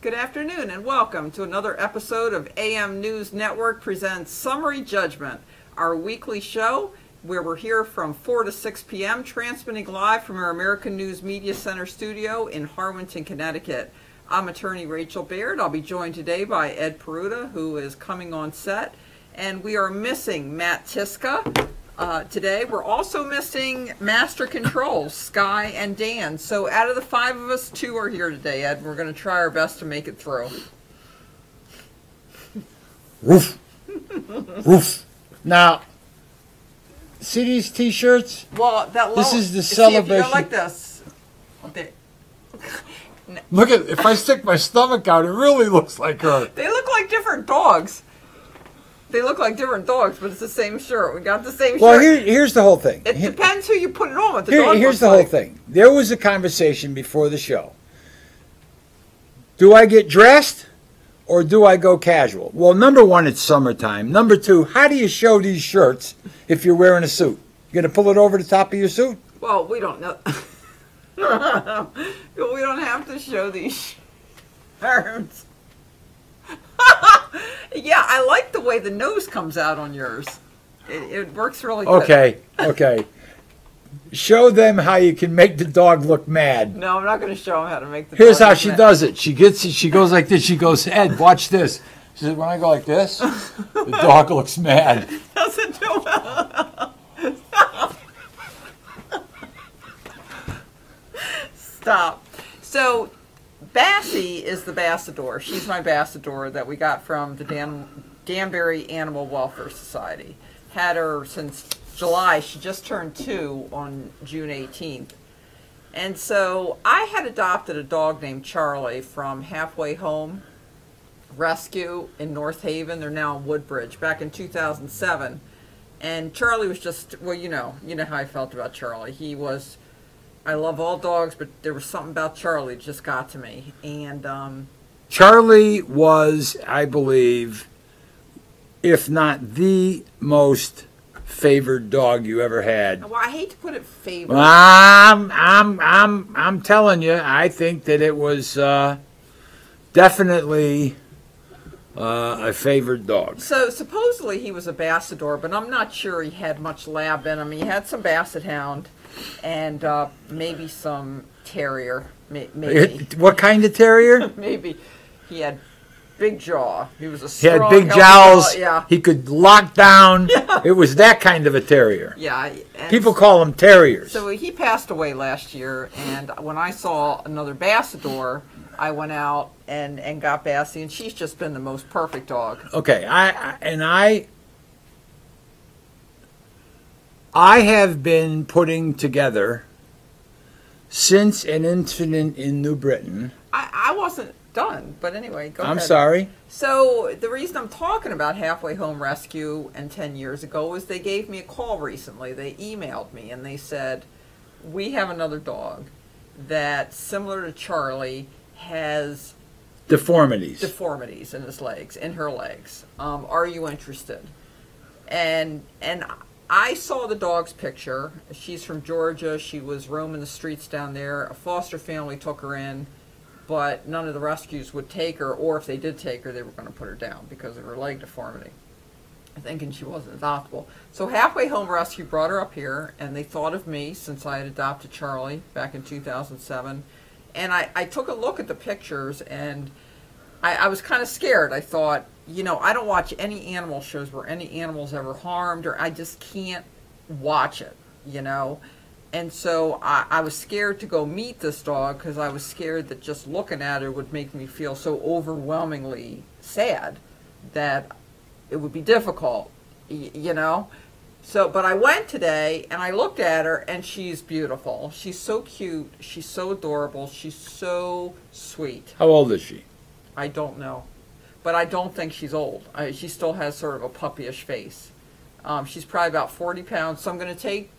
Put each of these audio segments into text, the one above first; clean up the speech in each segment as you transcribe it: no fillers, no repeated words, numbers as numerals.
Good afternoon and welcome to another episode of AM News Network presents Summary Judgment, our weekly show where we're here from 4 to 6 p.m. transmitting live from our American News Media Center studio in Harwinton, Connecticut. I'm attorney Rachel Baird. I'll be joined today by Ed Peruta, who is coming on set, and we are missing Matt Tyszkka. Today, we're also missing Master Controls, Sky and Dan. So out of the 5 of us, 2 are here today, Ed. We're going to try our best to make it through. Woof. Woof. Now, see these T-shirts? Well, that this is the celebration. See if you go like this. Okay. Look at, if I stick my stomach out, it really looks like her. They look like different dogs. They look like different dogs, but it's the same shirt. We got the same shirt. Well, here's the whole thing. It depends who you put it on. What the here's the whole thing. There was a conversation before the show. Do I get dressed or do I go casual? Well, number one, it's summertime. Number two, how do you show these shirts if you're wearing a suit? You going to pull it over the top of your suit? Well, we don't know. We don't have to show these shirts. Yeah, I like the way the nose comes out on yours. It works really good. Okay. Show them how you can make the dog look mad. No, I'm not going to show them how to make the dog Here's how look she mad. does it. She gets it. She goes like this. She goes, Ed, watch this. She says, when I go like this, the dog looks mad. Doesn't do well. Stop. So, Bassie is the Bassador. She's my Bassador that we got from the Danbury Animal Welfare Society. Had her since July. She just turned 2 on June 18th. And so I had adopted a dog named Charlie from Halfway Home Rescue in North Haven. They're now in Woodbridge, back in 2007. And Charlie was just, well, you know how I felt about Charlie. He was, I love all dogs, but there was something about Charlie that just got to me. And Charlie was, I believe, if not the most favored dog you ever had. Well, I hate to put it favored. Well, I'm telling you, I think that it was definitely a favored dog. So supposedly he was a Bassador, but I'm not sure he had much lab in him. He had some Basset Hound and maybe some Terrier. Maybe. What kind of terrier? Maybe. He had big jaw. He was a strong, he had big healthy jowls. jaw. Yeah. He could lock down. Yeah. It was that kind of a terrier. Yeah. People call them terriers. So he passed away last year, and when I saw another Bassador, I went out and got Bassie, and she's just been the most perfect dog. Okay, I have been putting together since an incident in New Britain. I wasn't done, but anyway, go ahead. I'm sorry. So the reason I'm talking about Halfway Home Rescue and 10 years ago is they gave me a call recently. They emailed me and they said, we have another dog that, similar to Charlie, has deformities in his legs, in her legs. Are you interested? And I saw the dog's picture. She's from Georgia. She was roaming the streets down there. A foster family took her in, but none of the rescues would take her, or if they did take her, they were going to put her down because of her leg deformity, thinking she wasn't adoptable. So Halfway Home Rescue brought her up here, and they thought of me since I had adopted Charlie back in 2007. And I took a look at the pictures, and I was kind of scared. I thought, I don't watch any animal shows where any animal's ever harmed, or I just can't watch it, And so I was scared to go meet this dog because I was scared that just looking at her would make me feel so overwhelmingly sad that it would be difficult, So, but I went today and I looked at her and she's beautiful. She's so cute. She's so adorable. She's so sweet. How old is she? I don't know. But I don't think she's old. She still has sort of a puppyish face. She's probably about 40 pounds. So I'm going to take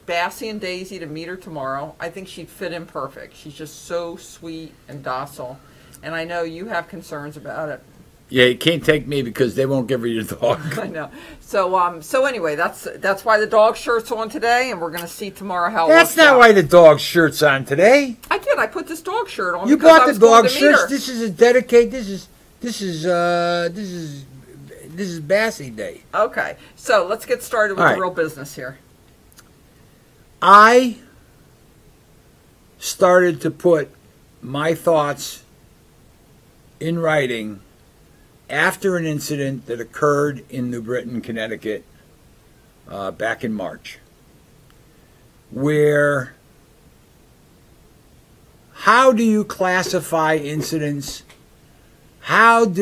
Bassie and Daisy to meet her tomorrow. I think she'd fit in perfect. She's just so sweet and docile. And I know you have concerns about it. Yeah, you can't take me because they won't give her your dog. I know. So anyway, that's why the dog shirt's on today, and we're going to see tomorrow how it That's works not out. why the dog shirt's on today. I do. did. I put this dog shirt on. You because I bought was the going dog to meet her. shirts. This is a dedicate. This is Bassie Day. Okay, so let's get started with All right. the real business here. I started to put my thoughts in writing after an incident that occurred in New Britain, Connecticut, back in March, where how do you classify incidents? What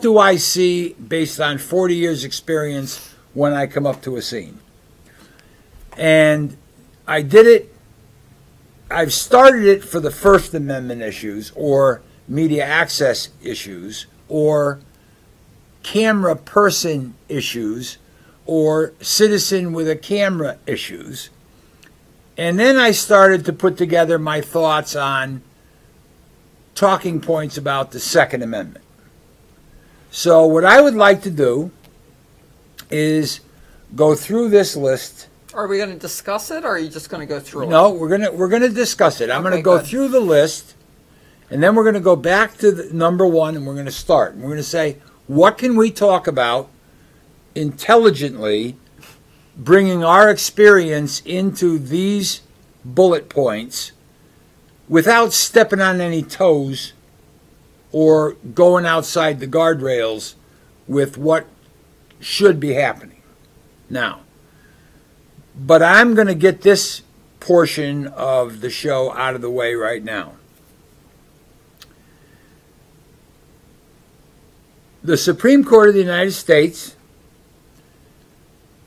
do I see based on 40 years experience when I come up to a scene? And I did it. I've started it for the First Amendment issues or media access issues or camera person issues or citizen with a camera issues. And then I started to put together my thoughts on talking points about the Second Amendment. So what I would like to do is go through this list. Are we going to discuss it, or are you just going to go through it? No, we're gonna discuss it. I'm Okay, gonna go good. through the list, and then we're gonna go back to the number one, and we're gonna start. And we're gonna say, what can we talk about intelligently, bringing our experience into these bullet points without stepping on any toes or going outside the guardrails with what should be happening now. But I'm going to get this portion of the show out of the way right now. The Supreme Court of the United States,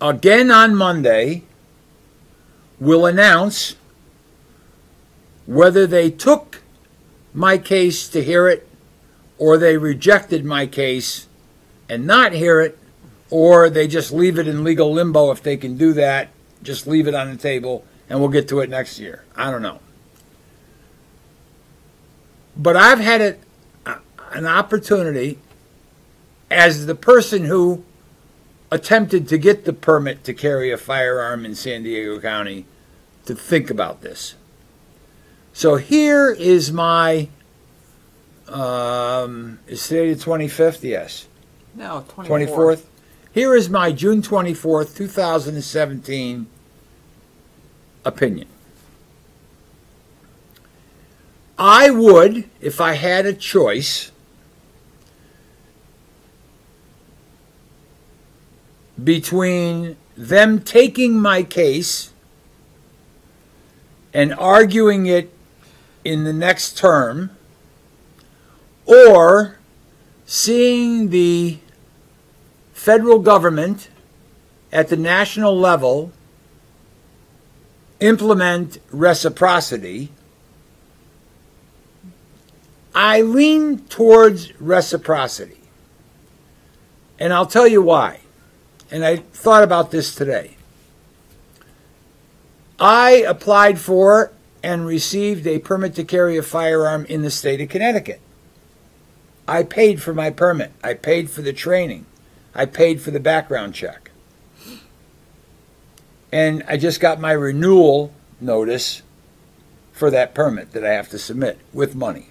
again on Monday, will announce whether they took my case to hear it or they rejected my case and not hear it, or they just leave it in legal limbo. If they can do that, just leave it on the table and we'll get to it next year. I don't know. But I've had an opportunity as the person who attempted to get the permit to carry a firearm in San Diego County to think about this. So here is my, is today the 25th? Yes. No, 24th. Here is my June 24th, 2017 opinion. I would, if I had a choice, between them taking my case and arguing it in the next term, or seeing the federal government at the national level implement reciprocity, I lean towards reciprocity. And I'll tell you why. And I thought about this today. I applied for and received a permit to carry a firearm in the state of Connecticut. I paid for my permit. I paid for the training. I paid for the background check. And I just got my renewal notice for that permit that I have to submit with money.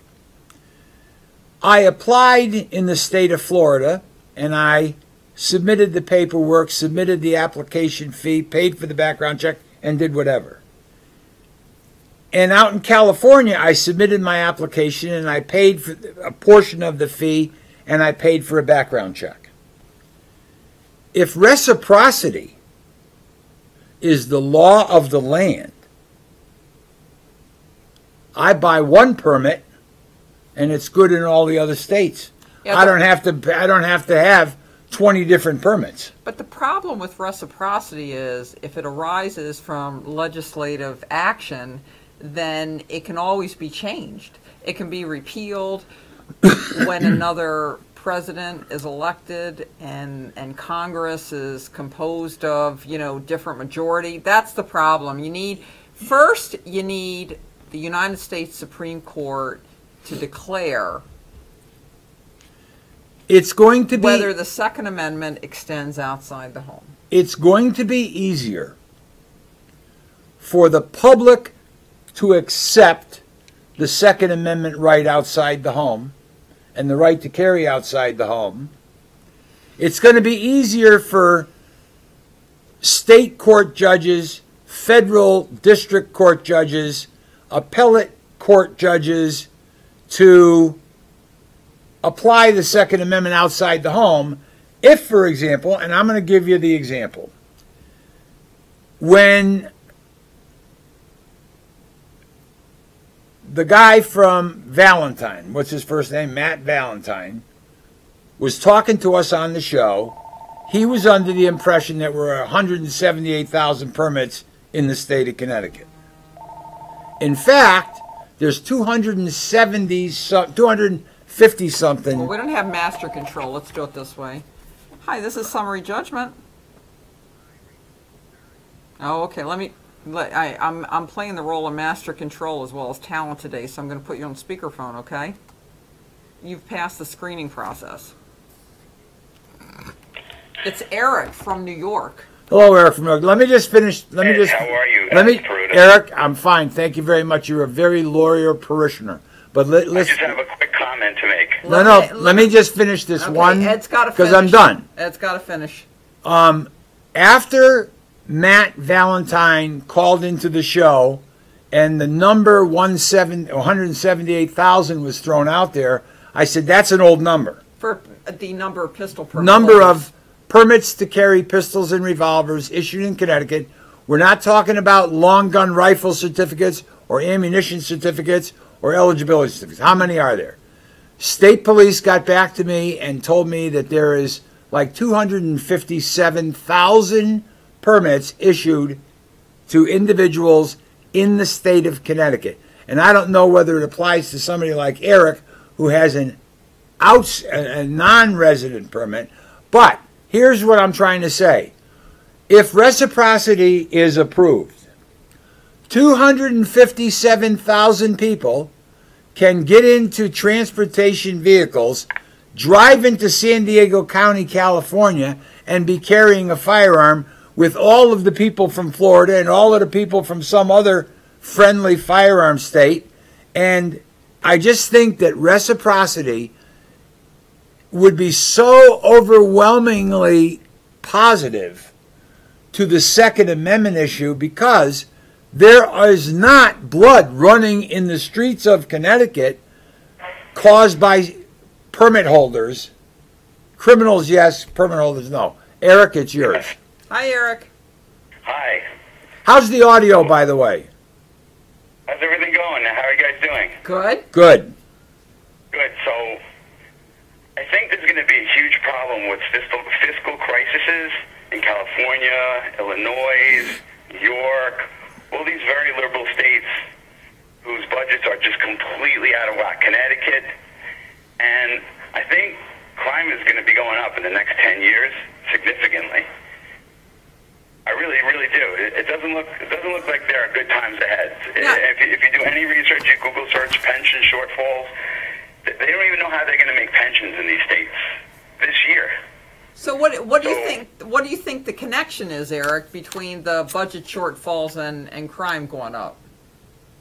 I applied in the state of Florida, and I submitted the paperwork, submitted the application fee, paid for the background check, and did whatever. And out in California, I submitted my application, and I paid for a portion of the fee, and I paid for a background check. If reciprocity is the law of the land, I buy one permit, and it's good in all the other states. Yeah, I don't have to have 20 different permits. But the problem with reciprocity is if it arises from legislative action, then it can always be changed. It can be repealed when another president is elected and Congress is composed of, different majority. That's the problem. You need the United States Supreme Court to declare it's going to be whether the Second Amendment extends outside the home. It's going to be easier for the public to accept the Second Amendment right outside the home and the right to carry outside the home. It's going to be easier for state court judges, federal district court judges, appellate court judges to apply the Second Amendment outside the home if, for example, and I'm going to give you the example, when the guy from Valentine, what's his first name? Matt Valentine, was talking to us on the show, he was under the impression that there were 178,000 permits in the state of Connecticut. In fact, there's 250 something. Well, we don't have master control. Let's do it this way. Hi, this is summary judgment. Oh, okay. I'm playing the role of master control as well as talent today, so I'm going to put you on speakerphone, okay? You've passed the screening process. It's Eric from New York. Hello, Eric from New York. Let me just finish. How are you? Peruta? Eric, I'm fine. Thank you very much. You're a very loyal parishioner. But let's. I just have a quick comment to make. Let me just finish this one because I'm done. Ed's got to finish. After Matt Valentine called into the show and the number 178,000 was thrown out there, I said that's an old number. For the number of pistol permits. Number of permits to carry pistols and revolvers issued in Connecticut. We're not talking about long gun rifle certificates or ammunition certificates or eligibility certificates. How many are there? State police got back to me and told me that there is like 257,000 permits issued to individuals in the state of Connecticut. And I don't know whether it applies to somebody like Eric who has a non-resident permit, but here's what I'm trying to say. If reciprocity is approved, 257,000 people can get into transportation vehicles, drive into San Diego County, California, and be carrying a firearm with all of the people from Florida and all of the people from some other friendly firearm state. And I just think that reciprocity would be so overwhelmingly positive to the Second Amendment issue because there is not blood running in the streets of Connecticut caused by permit holders. Criminals, yes. Permit holders, no. Eric, it's yours. Hi, Eric. Hi. How's the audio, by the way? How's everything going? How are you guys doing? Good. Good. Good. So I think there's going to be a huge problem with fiscal crises in California, Illinois, New York, all these very liberal states whose budgets are just completely out of whack. Connecticut. And I think crime is going to be going up in the next 10 years significantly. I really, really do. It doesn't look like there are good times ahead. Yeah. If you do any research, you Google search pension shortfalls, they don't even know how they're going to make pensions in these states this year. So what do you think? What do you think the connection is, Eric, between the budget shortfalls and crime going up?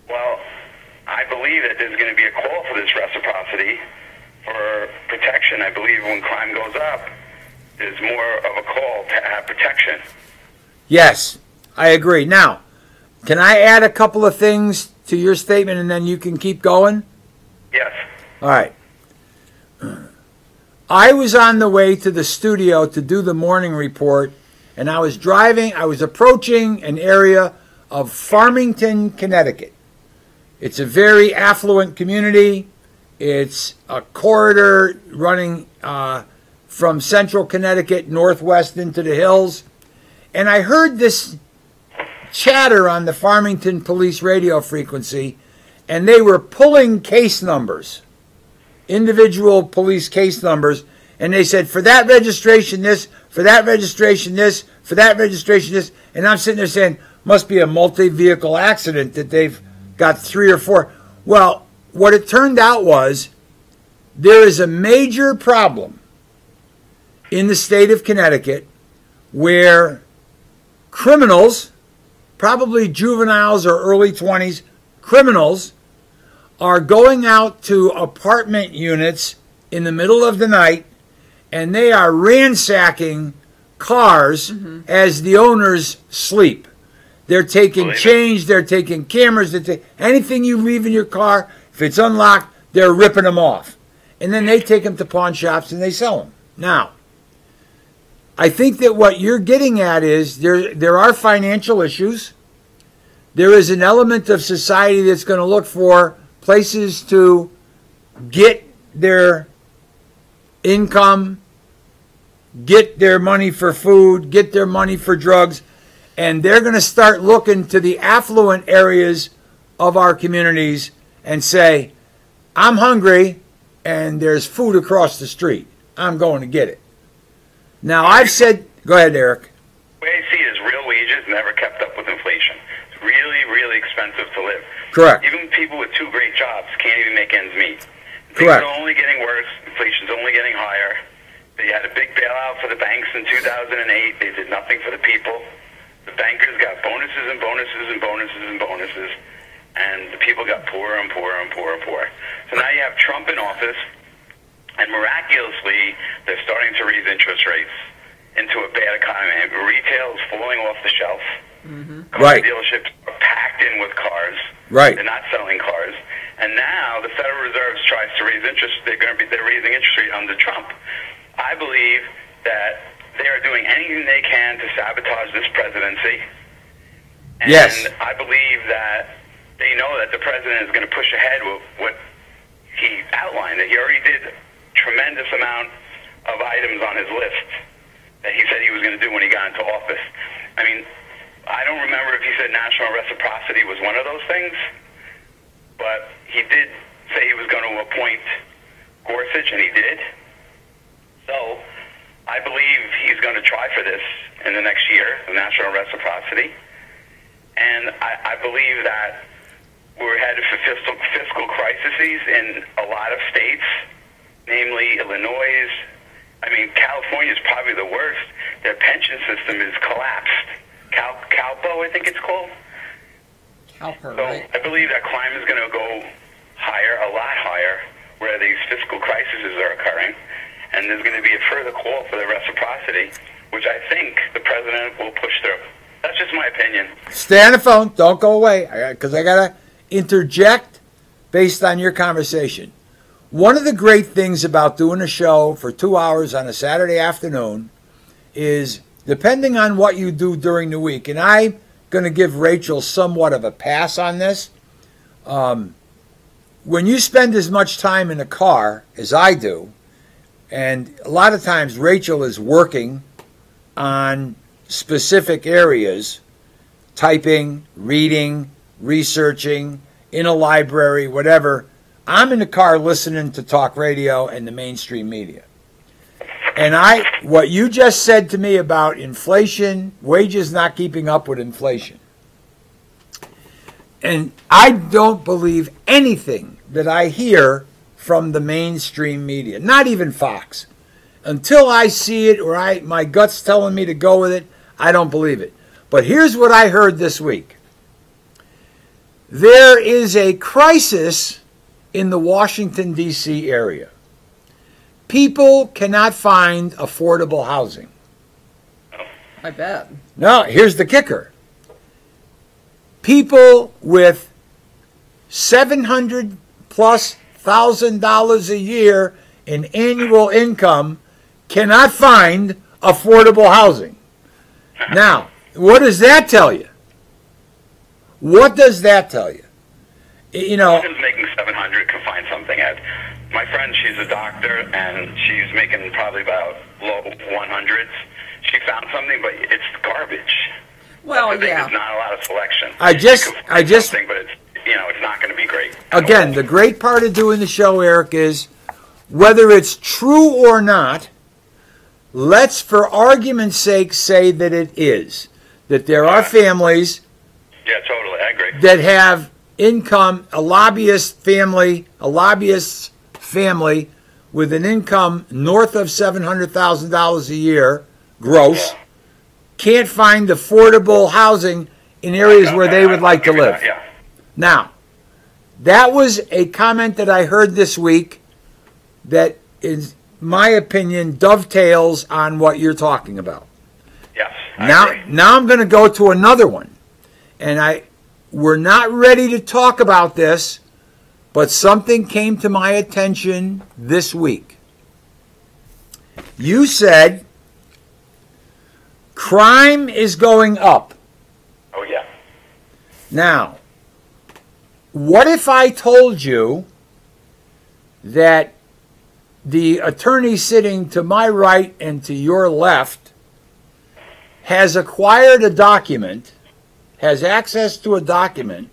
Well, I believe that there's going to be a call for this reciprocity for protection. I believe when crime goes up, there's more of a call to have protection. Yes, I agree. Now, can I add a couple of things to your statement and then you can keep going? Yes. All right. I was on the way to the studio to do the morning report, and I was approaching an area of Farmington, Connecticut. It's a very affluent community. It's a corridor running from central Connecticut northwest into the hills. And I heard this chatter on the Farmington police radio frequency, and they were pulling case numbers, individual police case numbers, and they said, for that registration this, for that registration this, for that registration this. And I'm sitting there saying, must be a multi-vehicle accident that they've got 3 or 4. Well, what it turned out was there is a major problem in the state of Connecticut where criminals, probably juveniles or early 20s, criminals are going out to apartment units in the middle of the night, and they are ransacking cars as the owners sleep. They're taking change, they're taking cameras, anything you leave in your car, if it's unlocked, they're ripping them off. And then they take them to pawn shops and they sell them. Now, I think that what you're getting at is there are financial issues. There is an element of society that's going to look for places to get their income, get their money for food, get their money for drugs, and they're going to start looking to the affluent areas of our communities and say, I'm hungry and there's food across the street. I'm going to get it. Now, I've said, go ahead, Eric. The way I see it is real wages never kept up with inflation. It's really, really expensive to live. Correct. Even people with two great jobs can't even make ends meet. Things Correct. are only getting worse. Inflation's only getting higher. They had a big bailout for the banks in 2008. They did nothing for the people. The bankers got bonuses and bonuses and bonuses and bonuses, and the people got poorer and poorer and poorer and poorer. So now you have Trump in office, and miraculously, they're starting to raise interest rates into a bad economy. Retail is falling off the shelf. Car Right. dealerships are packed in with cars. Right. They're not selling cars. And now the Federal Reserve tries to raise interest. They're raising interest rate under Trump. I believe that they are doing anything they can to sabotage this presidency. And Yes. I believe that they know that the president is going to push ahead with what he outlined. That he already did a tremendous amount of items on his list that he said he was going to do when he got into office. I mean, I don't remember if he said national reciprocity was one of those things, but he did say he was going to appoint Gorsuch, and he did. So I believe he's going to try for this in the next year, the national reciprocity. And I believe that we're headed for fiscal crises in a lot of states, namely Illinois. I mean, California is probably the worst. Their pension system is collapsed. CalPO, I think it's called. CalPERS, So right? I believe that crime is going to go higher, a lot higher, where these fiscal crises are occurring. And there's going to be a further call for the reciprocity, which I think the president will push through. That's just my opinion. Stay on the phone. Don't go away, because I got to interject based on your conversation. One of the great things about doing a show for 2 hours on a Saturday afternoon is, depending on what you do during the week, and I'm going to give Rachel somewhat of a pass on this, when you spend as much time in a car as I do, and a lot of times Rachel is working on specific areas, typing, reading, researching, in a library, whatever, I'm in the car listening to talk radio and the mainstream media. And what you just said to me about inflation, wages not keeping up with inflation, and I don't believe anything that I hear from the mainstream media, not even Fox. Until I see it or my gut's telling me to go with it, I don't believe it. But here's what I heard this week. There is a crisis in the Washington, D.C. area. People cannot find affordable housing. I bet. Now, here's the kicker. People with $700,000+ a year in annual income cannot find affordable housing. Now, what does that tell you? What does that tell you? You know, Who's making 700 can find something. My friend, she's a doctor, and she's making probably about low 100s. She found something, but it's garbage. Well, That's the thing, yeah. there's not a lot of selection. I just, Something, but it's not going to be great. again, the great part of doing the show, Eric, is whether it's true or not, let's, for argument's sake, say that it is. That there are families Yeah, totally. I agree. that have income, a lobbyist's family with an income north of $700,000 a year, gross, Yeah. can't find affordable housing in areas where they would like to live. Yeah. Now, That was a comment that I heard this week that, in my opinion, dovetails on what you're talking about. Yes. Now I'm going to go to another one. And we're not ready to talk about this, but something came to my attention this week. You said crime is going up. Oh, yeah. Now, what if I told you that the attorney sitting to my right and to your left has acquired a document, has access to a document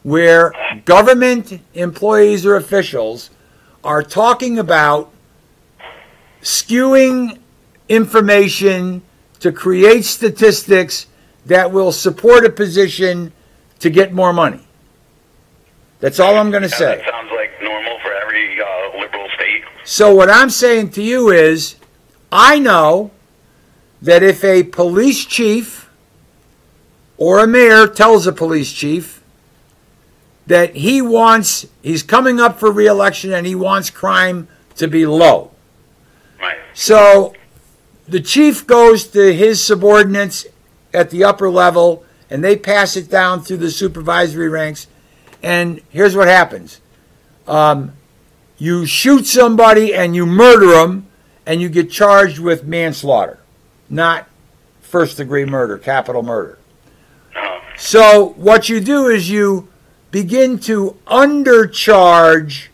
where government employees or officials are talking about skewing information to create statistics that will support a position to get more money? That's all I'm going to say. That sounds like normal for every liberal state. So what I'm saying to you is, I know that if a police chief or a mayor tells a police chief that he's coming up for re-election and he wants crime to be low. Right. So the chief goes to his subordinates at the upper level and they pass it down through the supervisory ranks. And here's what happens. You shoot somebody and you murder them and you get charged with manslaughter, not first-degree murder, capital murder. So what you do is you begin to undercharge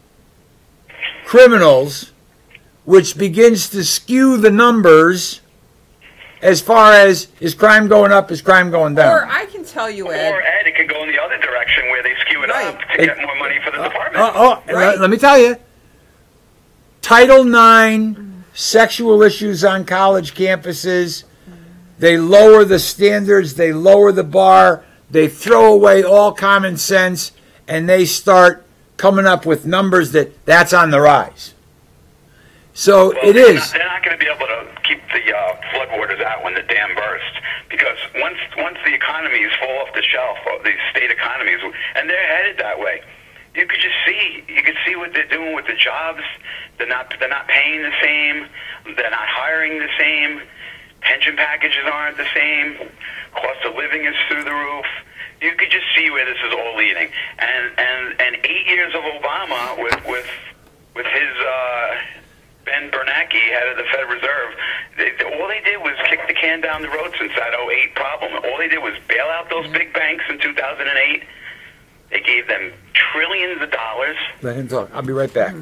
criminals, which begins to skew the numbers as far as, is crime going up, is crime going down? Or I can tell you, Ed. Or, Ed, it can go in the other direction where they skew it up to get more money for the department. Right. Let me tell you. Title IX, sexual issues on college campuses, they lower the standards, they lower the bar, they throw away all common sense, and they start coming up with numbers that's on the rise. So it is. They're not going to be able to keep the floodwaters out when the dam bursts, because once the economies fall off the shelf, or the state economies, and they're headed that way, you could see what they're doing with the jobs. They're not paying the same. They're not hiring the same. Pension packages aren't the same. Cost of living is through the roof. You could just see where this is all leading. And 8 years of Obama with his Ben Bernanke, head of the Fed Reserve, all they did was kick the can down the road since that '08 problem. All they did was bail out those big banks in 2008. They gave them trillions of dollars. Let him talk. I'll be right back.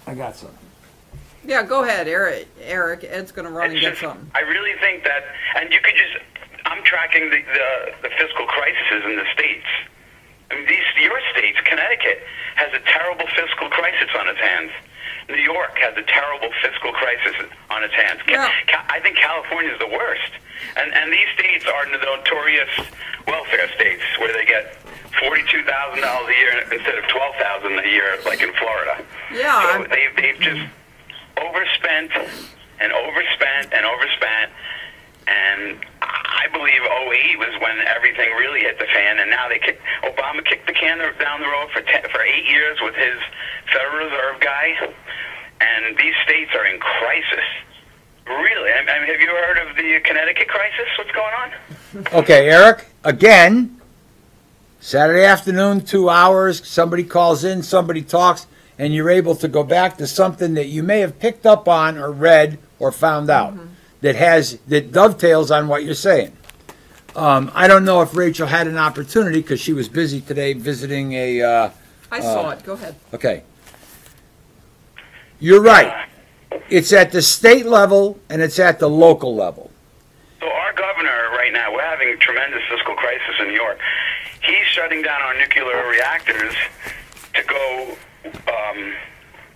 I got something. Yeah, go ahead, Eric. Ed's going to run and get something. I really think that, and you could just, I'm tracking the fiscal crises in the states. I mean, your states, Connecticut, has a terrible fiscal crisis on its hands. New York has a terrible fiscal crisis on its hands. Yeah. I think California is the worst. And these states are the notorious welfare states where they get $42,000 a year instead of $12,000 a year, like in Florida. Yeah. So they've just overspent and overspent and overspent. And I believe '08 was when everything really hit the fan. And now Obama kicked the can down the road for 8 years with his Federal Reserve guy. And these states are in crisis. Really? I mean, have you heard of the Connecticut crisis? What's going on? Okay, Eric, again, Saturday afternoon, 2 hours, somebody calls in, somebody talks, and you're able to go back to something that you may have picked up on or read or found out that dovetails on what you're saying. I don't know if Rachel had an opportunity because she was busy today visiting a... I saw it. Go ahead. Okay. You're right. It's at the state level and it's at the local level. So our governor right now, we're having a tremendous fiscal crisis in New York. He's shutting down our nuclear reactors to go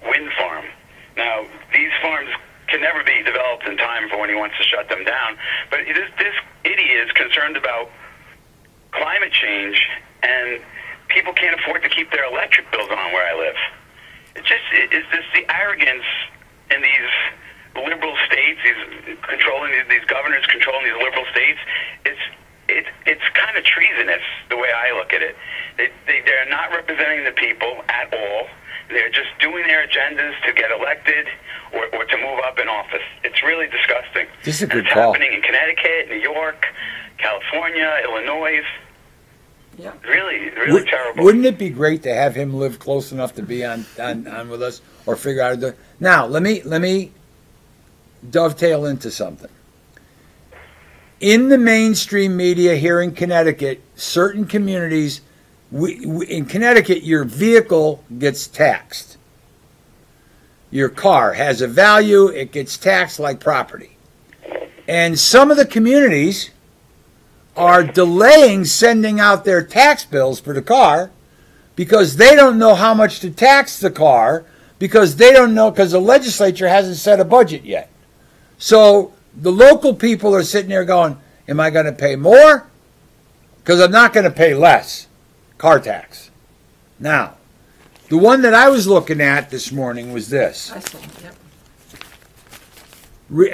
wind farm. Now, these farms can never be developed in time for when he wants to shut them down. But this idiot is concerned about climate change, and people can't afford to keep their electric bills on where I live. It's just the arrogance in these liberal states, these governors controlling these liberal states. it's kind of treasonous the way I look at it. They're not representing the people at all. They're just doing their agendas to get elected or to move up in office. It's really disgusting. This is a good it's call. happening in Connecticut, New York, California, Illinois. Yeah. Really, really terrible. Wouldn't it be great to have him live close enough to be on with us, or figure out the? Now let me dovetail into something. In the mainstream media here in Connecticut, certain communities, in Connecticut, your vehicle gets taxed. Your car has a value; it gets taxed like property. And some of the communities are delaying sending out their tax bills for the car because they don't know how much to tax the car because they don't know, because the legislature hasn't set a budget yet. So the local people are sitting there going, am I going to pay more? Because I'm not going to pay less car tax. Now, the one that I was looking at this morning was this. I saw it, yep.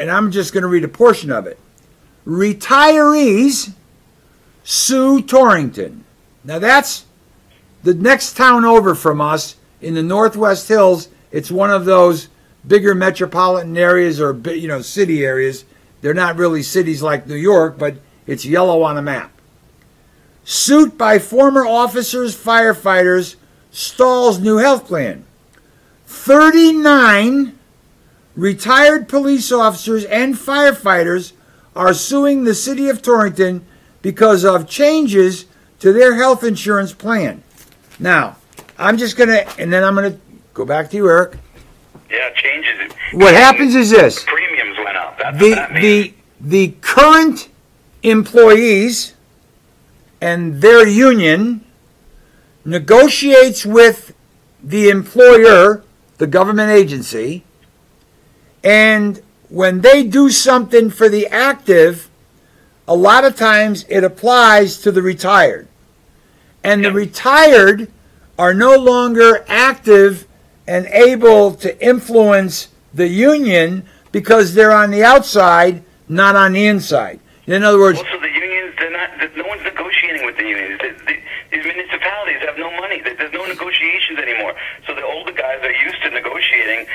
And I'm just going to read a portion of it. Retirees sue Torrington. Now that's the next town over from us in the Northwest Hills. It's one of those bigger metropolitan areas or city areas. They're not really cities like New York, but it's yellow on a map. Suit by former officers, firefighters stalls new health plan. 39 retired police officers and firefighters are suing the city of Torrington because of changes to their health insurance plan. Now, I'm just going to, and then I'm going to go back to you, Eric. Yeah, changes. What happens is this. Premiums went up. That's what that means. The current employees and their union negotiates with the employer, the government agency, and when they do something for the active, a lot of times it applies to the retired. And the retired are no longer active and able to influence the union because they're on the outside, not on the inside. In other words, also the unions, no one's negotiating with the unions. These municipalities have no money. There's no negotiations anymore. So the older guys are used to negotiating.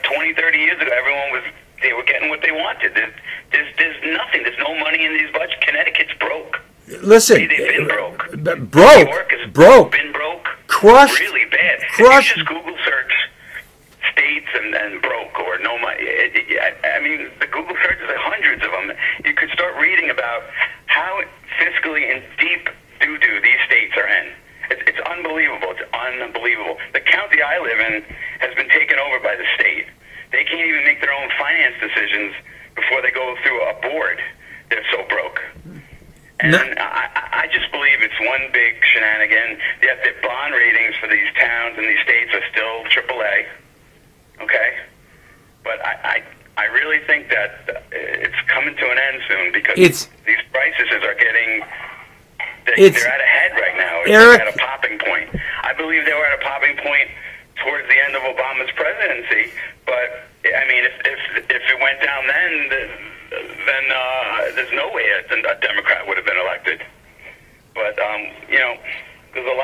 20, 30 years ago, they were getting what they wanted. There's nothing. There's no money in these budgets. Connecticut's broke. Listen, they've been broke. Broke. New York has broke. Been broke. Crushed. Really bad. Crushed. If you just Google search states and broke or no money. I mean, the Google searches are hundreds of them. You could start reading about how fiscally in deep doo-doo these states are in. It's unbelievable. It's unbelievable. The county I live in has been taken over by the state. They can't even make their own finance decisions before they go through a board. They're so broke. And I just believe it's one big shenanigan. Yet the bond ratings for these towns and these states are still AAA. Okay? But I really think that it's coming to an end soon because these prices are getting... They're at a head right now. They're at a popping point. I believe they were at a popping point towards the end of Obama's presidency. But, I mean, if it went down then there's no way a Democrat would have been elected. But there's a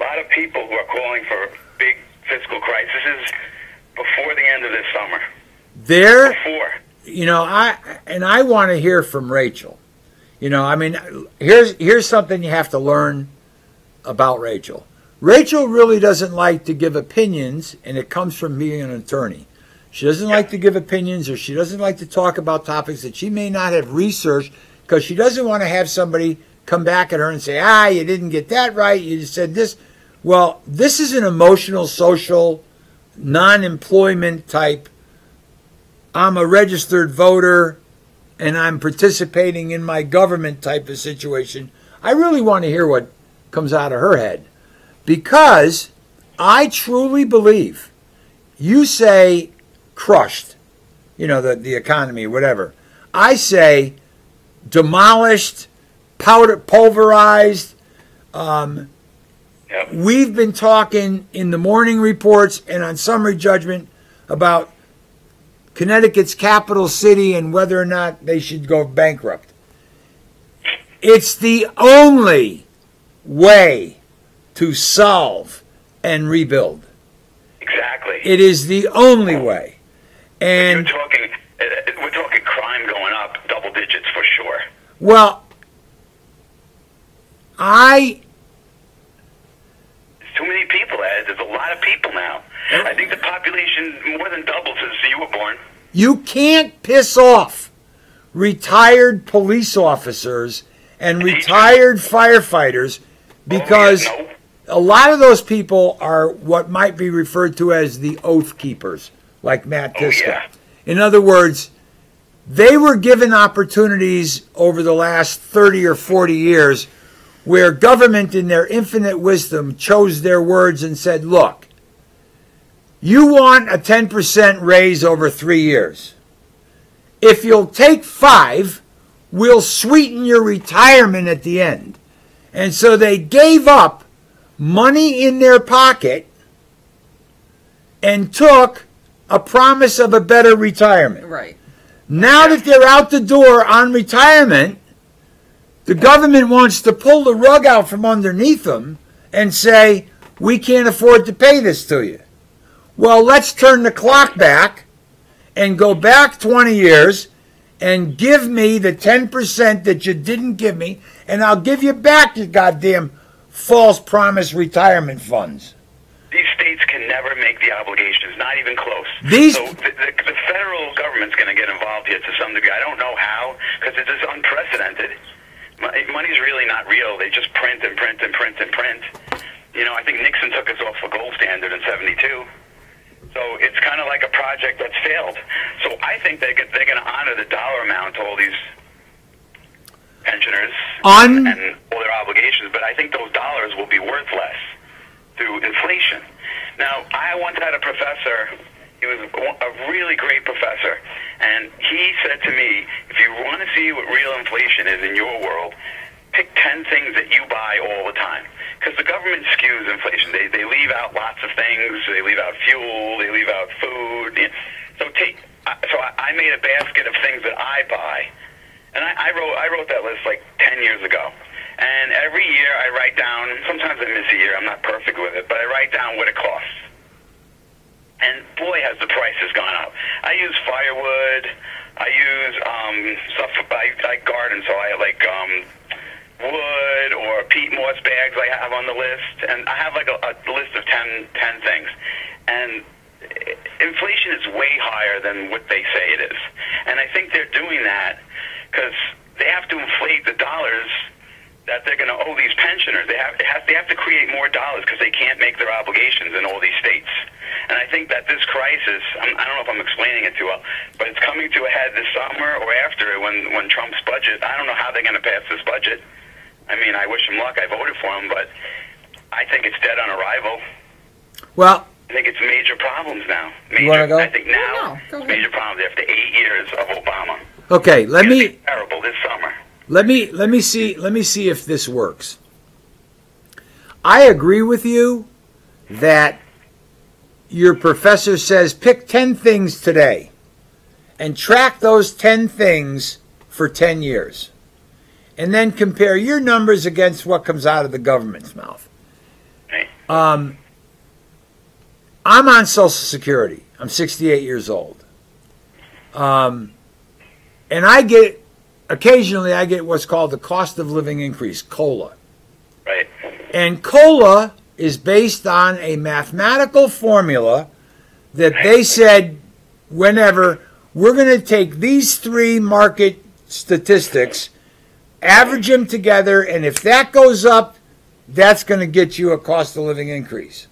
lot of people who are calling for big fiscal crises before the end of this summer. I want to hear from Rachel. Here's something you have to learn about Rachel. Rachel really doesn't like to give opinions, and it comes from being an attorney. She doesn't like to give opinions, or she doesn't like to talk about topics that she may not have researched, because she doesn't want to have somebody come back at her and say, you didn't get that right, you just said this. Well, this is an emotional, social, non-employment type, I'm a registered voter, and I'm participating in my government type of situation. I really want to hear what comes out of her head, because I truly believe, you say crushed, the economy, whatever. I say demolished, pulverized. We've been talking in the morning reports and on summary judgment about Connecticut's capital city and whether or not they should go bankrupt. It's the only way to solve and rebuild. Exactly. It is the only way. And we're talking crime going up double digits for sure. well, There's too many people, Ed. There's a lot of people now. I think the population more than doubled since you were born. you can't piss off retired police officers and retired firefighters because No. a lot of those people are what might be referred to as the oath keepers, like Matt Tyszkka. Yeah. In other words, they were given opportunities over the last 30 or 40 years where government in their infinite wisdom chose their words and said, look, you want a 10% raise over 3 years. If you'll take 5, we'll sweeten your retirement at the end. And so they gave up money in their pocket and took a promise of a better retirement. Right. Now that they're out the door on retirement, the government wants to pull the rug out from underneath them and say, we can't afford to pay this to you. Well, let's turn the clock back and go back 20 years and give me the 10% that you didn't give me, and I'll give you back your goddamn false promise retirement funds. These states can never make the obligations, not even close. These- So the federal government's going to get involved here to some degree. I don't know how, because it is unprecedented. Money's really not real. They just print and print and print and print. You know, I think Nixon took us off the gold standard in '72. So it's kind of like a project that's failed. So I think they're going to honor the dollar amount to all these pensioners and all their obligations, but I think those dollars will be worth less through inflation. Now, I once had a professor. He was a really great professor, and he said to me, if you want to see what real inflation is in your world, pick 10 things that you buy all the time. Because the government skews inflation. They leave out lots of things. They leave out fuel. They leave out food. So I made a basket of things that I buy, and I wrote that list like 10 years ago. And every year I write down, sometimes I miss a year, I'm not perfect with it, but I write down what it costs. And boy, has the prices gone up. I use firewood. I use stuff. I garden, so I like wood or peat moss bags I have on the list. And I have like a list of 10 things. And inflation is way higher than what they say it is. And I think they're doing that because they have to inflate the dollars that they're going to owe these pensioners. They have to create more dollars because they can't make their obligations in all these states. And I think that this crisis, I don't know if I'm explaining it too well, but it's coming to a head this summer or after when Trump's budget, I don't know how they're going to pass this budget. I mean, I wish him luck. I voted for him, but I think it's dead on arrival. Well, I think it's major problems now. You want to go? I think now it's major problems after 8 years of Obama. Okay, let me. It's terrible this summer. Let me see if this works. I agree with you that your professor says pick 10 things today and track those 10 things for 10 years. And then compare your numbers against what comes out of the government's mouth. Right. I'm on Social Security. I'm 68 years old. And occasionally I get what's called the cost of living increase, COLA. Right. And COLA is based on a mathematical formula that they said whenever we're going to take these 3 market statistics, average them together, and if that goes up, that's going to get you a cost of living increase.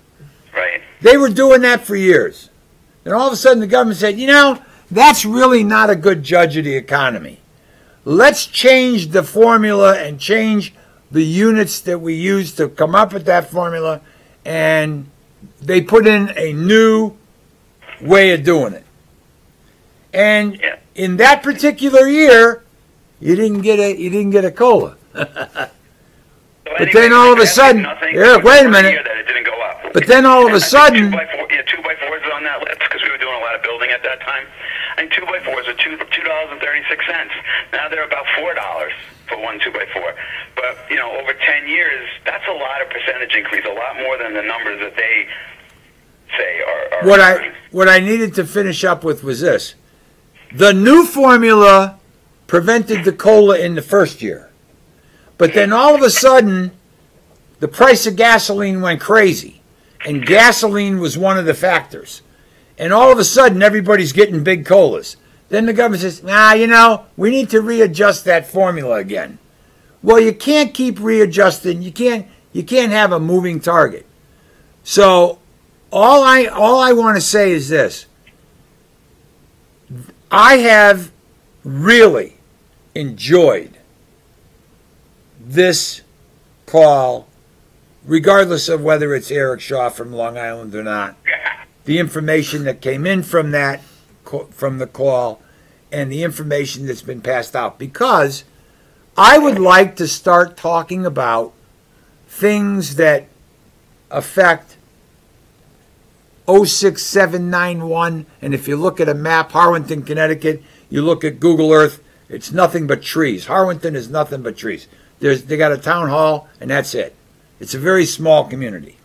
Right. They were doing that for years. And all of a sudden the government said, you know, that's really not a good judge of the economy. Let's change the formula and change the units that we use to come up with that formula, and they put in a new way of doing it. And in that particular year, you didn't get a COLA. But then all of a sudden, wait a minute. But then all of a sudden, 2x4s on that list because we were doing a lot of building at that time. And 2x4s 2x4s are $2.36. Now they're about $4 for one 2x4. But over 10 years, that's a lot of percentage increase, a lot more than the numbers that they say are. What I needed to finish up with was this: the new formula prevented the cola in the first year, but then all of a sudden, the price of gasoline went crazy, and gasoline was one of the factors. And all of a sudden, everybody's getting big colas. Then the government says, we need to readjust that formula again. Well, you can't keep readjusting. You can't have a moving target. So all I want to say is this: I have really enjoyed this call, regardless of whether it's Eric Shaw from Long Island or not. The information that came in from the call, and the information that's been passed out, because I would like to start talking about things that affect 06791. And if you look at a map, Harwinton, Connecticut, you look at Google Earth, it's nothing but trees. Harwinton is nothing but trees. They got a town hall, and that's it. It's a very small community.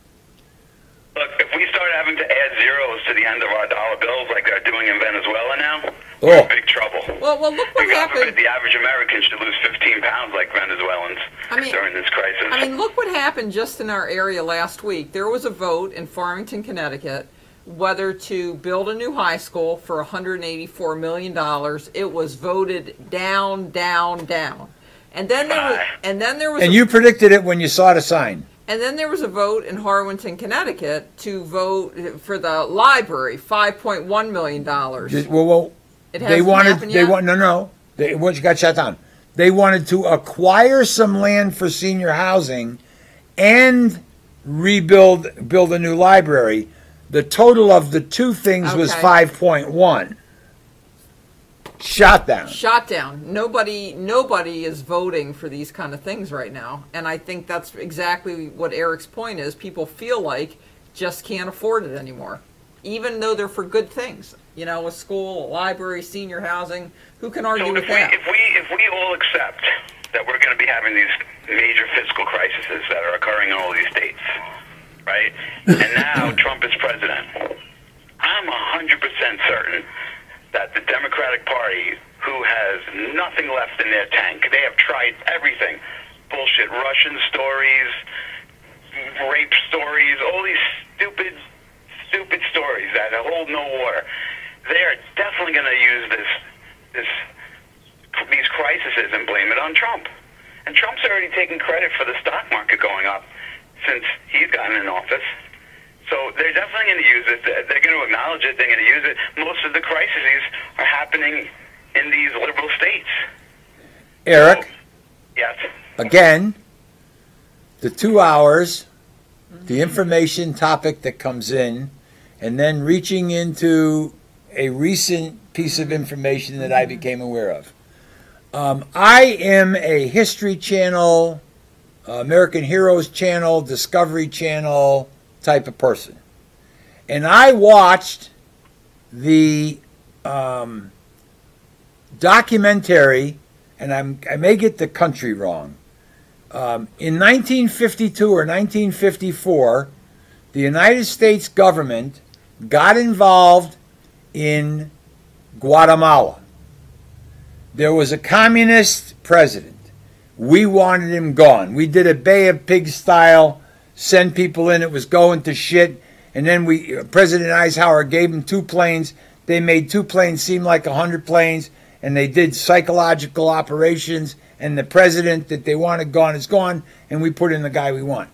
Look, if we start having to add zeros to the end of our dollar bills like they're doing in Venezuela now, we're in big trouble. Well, look what happened. The average American should lose 15 pounds like Venezuelans during this crisis. I mean, look what happened just in our area last week. There was a vote in Farmington, Connecticut, whether to build a new high school for $184 million. It was voted down, down, down. And then there was And you predicted it when you saw the sign. And then there was a vote in Harwinton, Connecticut, to vote for the library, $5.1 million. Well, they got shut down. They wanted to acquire some land for senior housing and build a new library. The total of the two things was 5.1. Shot down. Nobody is voting for these kind of things right now. And I think that's exactly what Eric's point is. People feel like just can't afford it anymore, even though they're for good things. A school, a library, senior housing. Who can argue with that? If we all accept that we're going to be having these major fiscal crises that are occurring in all these states, right? And now Trump is president, I'm 100% certain that the Democratic Party, who has nothing left in their tank, they have tried everything. Bullshit Russian stories, rape stories, all these stupid stories that hold no water. They are definitely going to use these crises and blame it on Trump. And Trump's already taken credit for the stock market going up since he's gotten in office. So they're definitely going to use it. They're going to acknowledge it. They're going to use it. Most of the crises are happening in these liberal states. Eric? So, yes? Again, the 2 hours, the information topic that comes in, and then reaching into a recent piece of information that I became aware of. I am a History Channel, American Heroes Channel, Discovery Channel type of person. And I watched the documentary, and I may get the country wrong. In 1952 or 1954, the United States government got involved in Guatemala. There was a communist president. We wanted him gone. We did a Bay of Pigs style, send people in, it was going to shit. And then President Eisenhower gave them 2 planes. They made 2 planes seem like 100 planes, and they did psychological operations, and the president that they wanted gone is gone, and we put in the guy we want.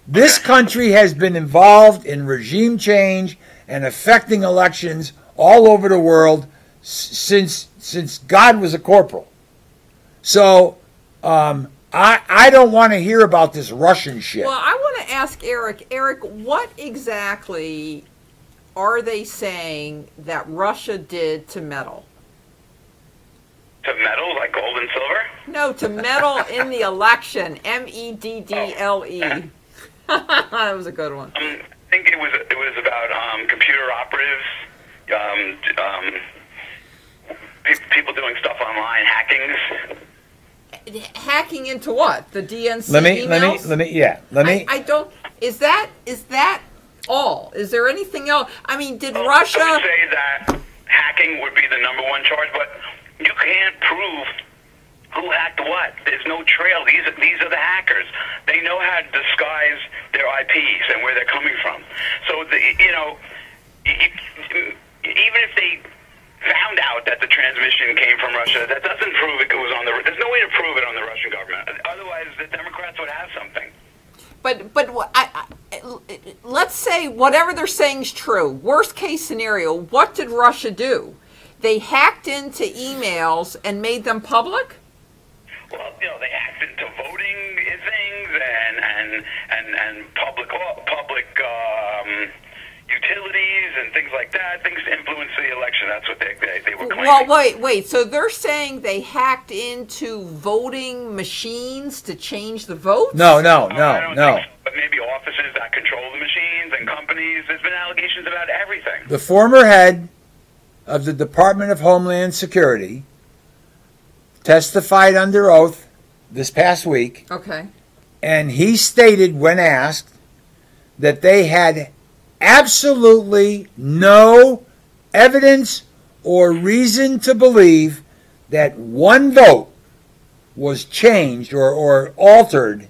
This country has been involved in regime change and affecting elections all over the world since God was a corporal. So I don't want to hear about this Russian shit. Well, I want to ask Eric. Eric, what exactly are they saying that Russia did to meddle? To meddle, like gold and silver? No, to meddle in the election. MEDDLE. That was a good one. I think it was about computer operatives hacking into what? The DNC Let me, emails? let me. I don't. Is that all? Is there anything else? I mean, did Well, Russia? I would say that hacking would be the number one charge, but you can't prove who hacked what. There's no trail. These are the hackers. They know how to disguise their IPs and where they're coming from. So even if they found out that the transmission came from Russia, that doesn't prove it was on the. There's no way to prove it on the Russian government. Otherwise, the Democrats would have something. But let's say whatever they're saying is true. Worst case scenario, what did Russia do? They hacked into emails and made them public? Well, they hacked into voting things and public utilities and things like that. Things to influence the election. That's what they were claiming. Well, wait. So they're saying they hacked into voting machines to change the votes? No. I don't think so, but maybe offices that control the machines and companies. There's been allegations about everything. The former head of the Department of Homeland Security testified under oath this past week. Okay. And he stated when asked that they had absolutely no evidence or reason to believe that one vote was changed or altered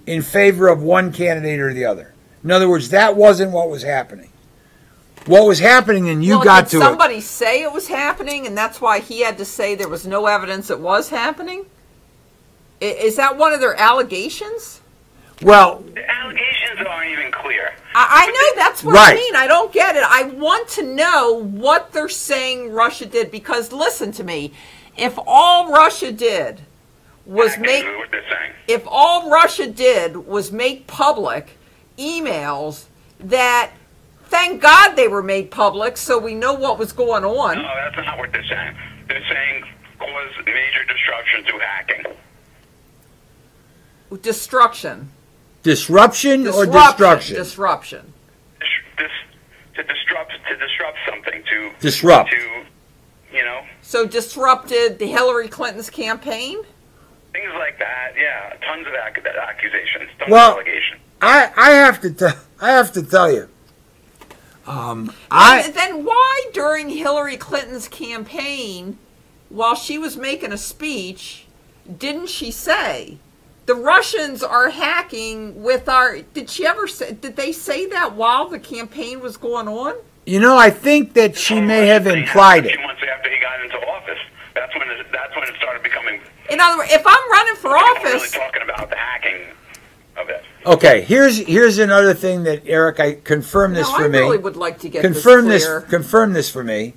in favor of one candidate or the other. In other words, that wasn't what was happening. What was happening, and you got to it. Did somebody say it was happening, and that's why he had to say there was no evidence it was happening? Is that one of their allegations? Well, The allegations aren't even clear. I know, that's what I mean. I don't get it. I want to know what they're saying Russia did, because listen to me. If all Russia did was make public emails that, thank God they were made public so we know what was going on. No, that's not what they're saying. They're saying cause major disruption through hacking. Destruction. Disruption or destruction? Disruption. To disrupt something. Disrupt. So disrupted the Hillary Clinton's campaign? Things like that, yeah. Tons of accusations, tons Well, of allegations. I have to tell you. Then why during Hillary Clinton's campaign, while she was making a speech, didn't she say the Russians are hacking with our? Did they say that while the campaign was going on? I think that she may have implied it. A few months after he got into office, that's when it started becoming. In other words, if I'm running for office, really talking about the hacking of it. Okay, here's another thing that Eric, I confirm this for me. I really would like to get confirm this clear. Confirm this for me.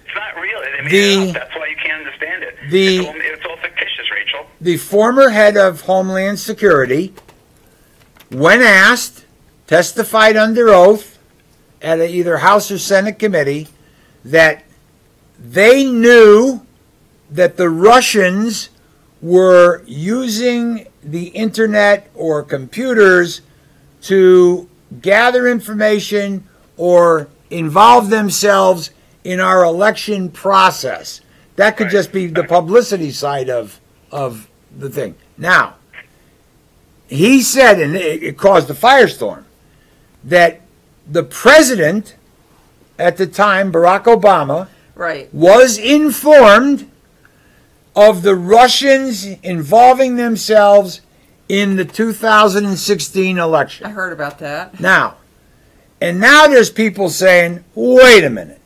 It's not real. I mean, that's why you can't understand it. It's all fictitious, Rachel. The former head of Homeland Security, when asked, testified under oath at either House or Senate committee that they knew that the Russians were using the internet or computers to gather information or involve themselves in our election process. That could just be the publicity side of the thing. Now, he said, and it caused a firestorm, that the president at the time, Barack Obama, was informed of the Russians involving themselves in the 2016 election. I heard about that. Now there's people saying, wait a minute.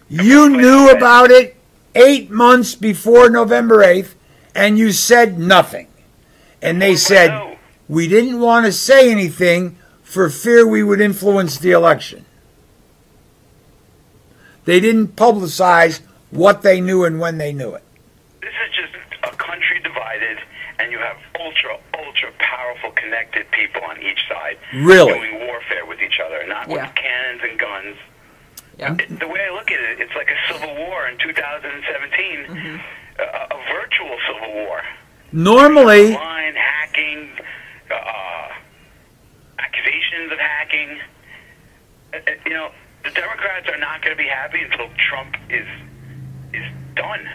You knew about it 8 months before November 8th, and you said nothing. And they said, we didn't want to say anything for fear we would influence the election. They didn't publicize what they knew and when they knew it. This is just a country divided, and you have ultra powerful connected people on each side doing warfare with each other, not with cannons and guns. Yeah. The way I look at it, it's like a civil war in 2017, a virtual civil war. Normally, online hacking, accusations of hacking. The Democrats are not going to be happy until Trump is done.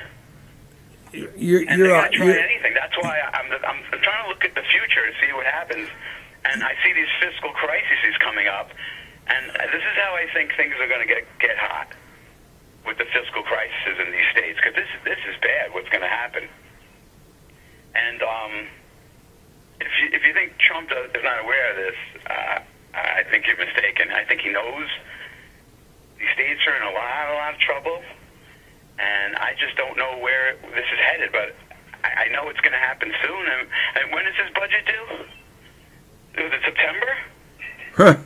you're they're going to try anything. That's why I'm trying to look at the future and see what happens. And I see these fiscal crises coming up, and this is how I think things are going to get hot with the fiscal crises in these states, because this is bad. What's going to happen? And if you think Trump is not aware of this, I think you're mistaken. I think he knows these states are in a lot of trouble, and I just don't know where this is headed. But I know it's going to happen soon. And when is his budget due? Was it September? Huh.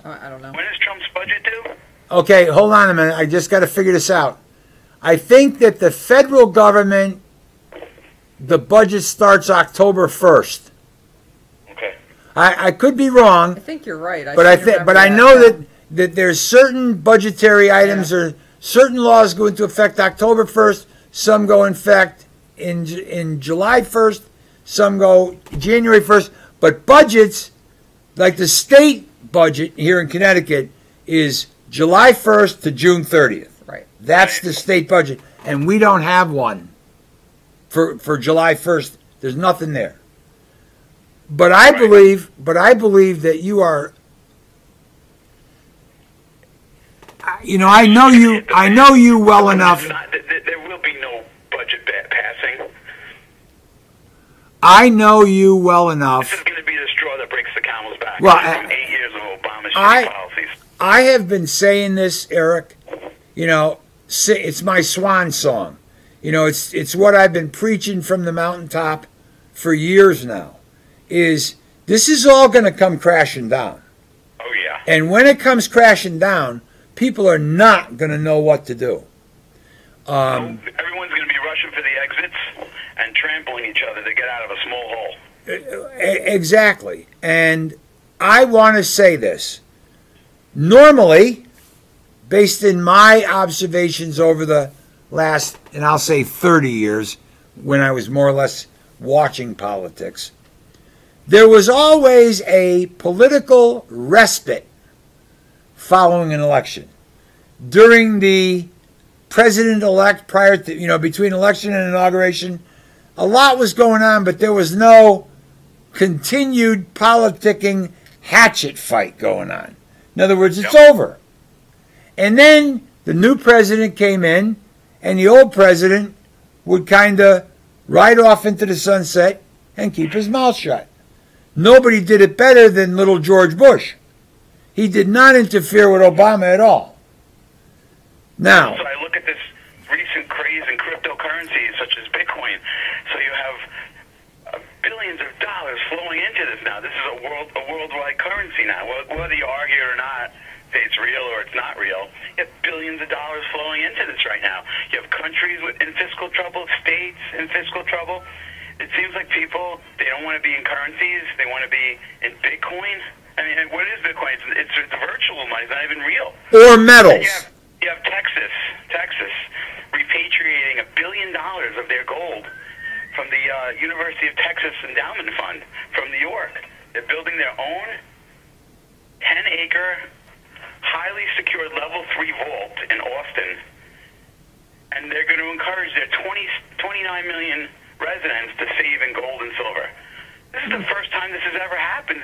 I don't know. When is Trump's budget due? Okay, hold on a minute. I just got to figure this out. I think that the federal government, the budget starts October 1st. Okay. I could be wrong. I think you're right. But I know that there's certain budgetary items or certain laws go into effect October 1st. Some go in effect in July 1st. Some go January 1st. But budgets, like the state budget here in Connecticut, is July 1st to June 30th. Right. That's the state budget. And we don't have one for July 1st. There's nothing there. But I believe that you are, I know you well enough. There will be no budget passing. I know you well enough. This is going to be the straw that breaks the camel's back. Well, from 8 years of Obama's shitty policies. I have been saying this, Eric. It's my swan song. It's what I've been preaching from the mountaintop for years now. This is all going to come crashing down. Oh yeah. And when it comes crashing down, people are not going to know what to do. Everyone's going to be rushing for the exits and trampling each other to get out of a small hole. Exactly. And I want to say this. Normally, based in my observations over the last, and I'll say 30 years, when I was more or less watching politics, there was always a political respite following an election. During the president-elect, prior to, between election and inauguration, a lot was going on, but there was no continued politicking hatchet fight going on. In other words, it's over. And then the new president came in, and the old president would kind of ride off into the sunset and keep his mouth shut. Nobody did it better than little George Bush. He did not interfere with Obama at all. Now, so I look at this recent craze in cryptocurrencies such as Bitcoin. So you have billions of dollars flowing into this now. This is a worldwide currency now. Whether you argue or not, say it's real or it's not real, you have billions of dollars flowing into this right now. You have countries in fiscal trouble, states in fiscal trouble. It seems like people, they don't want to be in currencies. They want to be in Bitcoin. I mean, what is Bitcoin? It's virtual money. It's not even real. Or metals. You have Texas repatriating $1 billion of their gold from the University of Texas Endowment Fund from New York. They're building their own 10-acre, highly secured level 3 vault in Austin, and they're going to encourage their 29 million residents to save in gold and silver. This is the first time this has ever happened,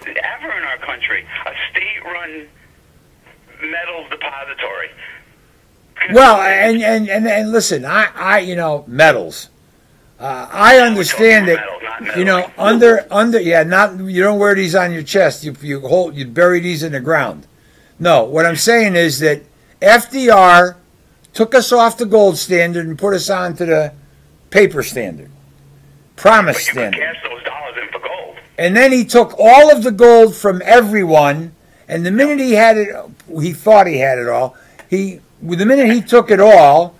ever in our country. A state-run metals depository. Well, and listen, I metals. I understand that, under you don't wear these on your chest. You bury these in the ground. No, what I'm saying is that FDR took us off the gold standard and put us onto the paper standard, promise standard. You can cash those dollars in for gold. And then he took all of the gold from everyone, and the minute he had it, he thought he had it all. The minute he took it all,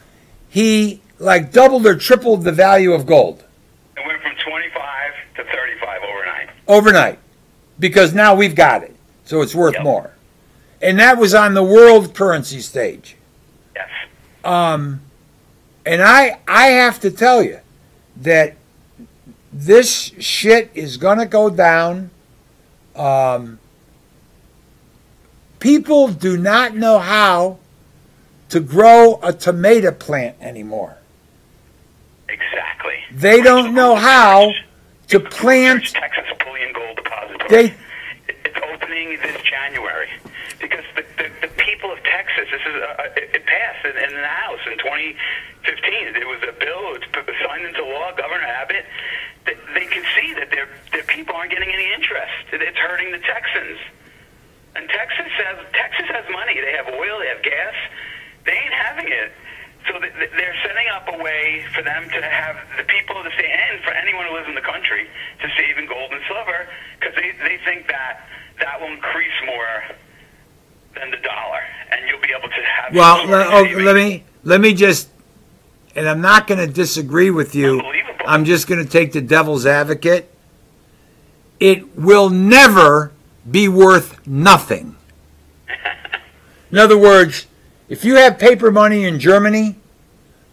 he doubled or tripled the value of gold. It went from 25 to 35 overnight. Overnight, because now we've got it, so it's worth more. And that was on the world currency stage. Yes. And I have to tell you that this shit is going to go down. People do not know how to grow a tomato plant anymore. Exactly. They don't know how to plant. Texas Bullion Gold Depository. It's opening this January because the people of Texas. This is it passed in the House in 2015. It was a bill. It was signed into law. Governor Abbott. They can see that their people aren't getting any interest. It's hurting the Texans. And Texas has money. They have oil. They have gas. They ain't having it. So they're setting up a way for them to have the people of the state and for anyone who lives in the country to save in gold and silver because they think that will increase more than the dollar, and you'll be able to have. Well, let me just, and I'm not going to disagree with you. I'm just going to take the devil's advocate. It will never be worth nothing. In other words, if you have paper money in Germany,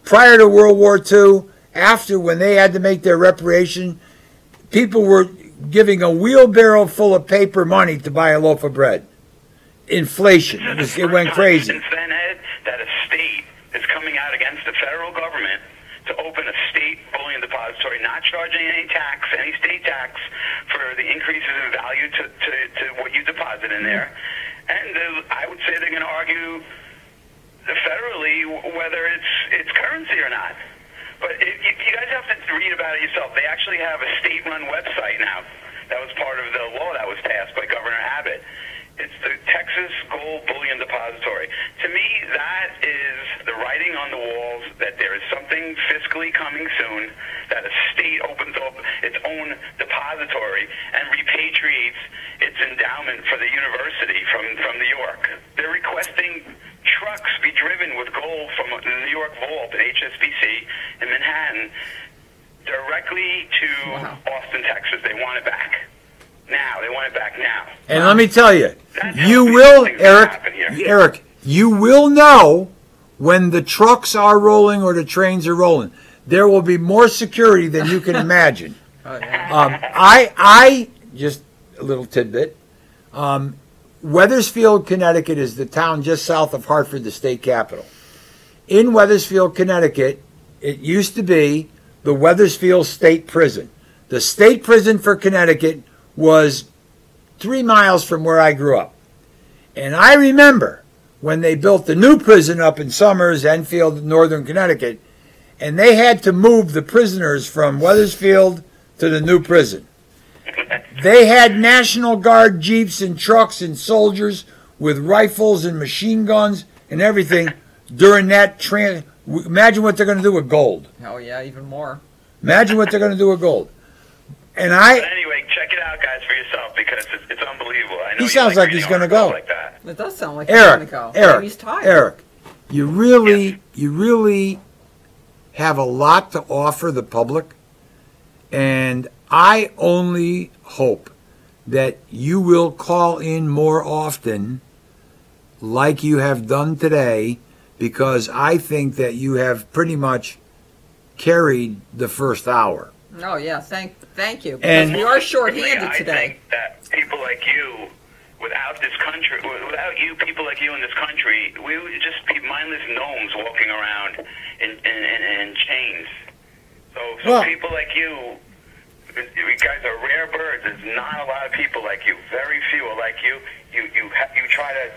prior to World War II, after when they had to make their reparation, people were giving a wheelbarrow full of paper money to buy a loaf of bread. Inflation. It went crazy. Since then, Ed, that a state is coming out against the federal government to open a state bullion depository, not charging any tax, any state tax, for the increases in value to what you deposit in there. And I would say they're going to argue federally whether it's currency or not. But you guys have to read about it yourself. They actually have a state-run website now. That was part of the law that was passed by Governor Abbott. It's the Texas Gold Bullion Depository. To me, that is the writing on the walls that there is something fiscally coming soon, that a state opens up its own depository and repatriates its endowment for the university from New York. They're requesting trucks be driven with gold from the New York Vault at HSBC in Manhattan directly to Austin, Texas. They want it back. Now. They want it back now. And let me tell you, you will, Eric, you will know when the trucks are rolling or the trains are rolling. There will be more security than you can imagine. I just a little tidbit. Wethersfield, Connecticut is the town just south of Hartford, the state capital. In Wethersfield, Connecticut, it used to be the Wethersfield State Prison. The state prison for Connecticut was 3 miles from where I grew up. And I remember when they built the new prison up in Somers, Enfield, northern Connecticut, and they had to move the prisoners from Wethersfield to the new prison. They had National Guard jeeps and trucks and soldiers with rifles and machine guns and everything during that Imagine what they're going to do with gold. Oh, yeah, even more. Imagine what they're going to do with gold. And but anyway, check it out, guys, for yourself because it's unbelievable. I know he sounds like he's going to go. Like that. It does sound like he's going to go. Maybe he's tired. Eric, you really have a lot to offer the public, and I only hope that you will call in more often like you have done today, because I think that you have pretty much carried the first hour. Oh, yeah, thank you. Because we are short-handed today. I think that people like you, without this country, without you, people like you in this country, we would just be mindless gnomes walking around in chains. So people like you guys are rare birds. There's not a lot of people like you. Very few are like you. You try to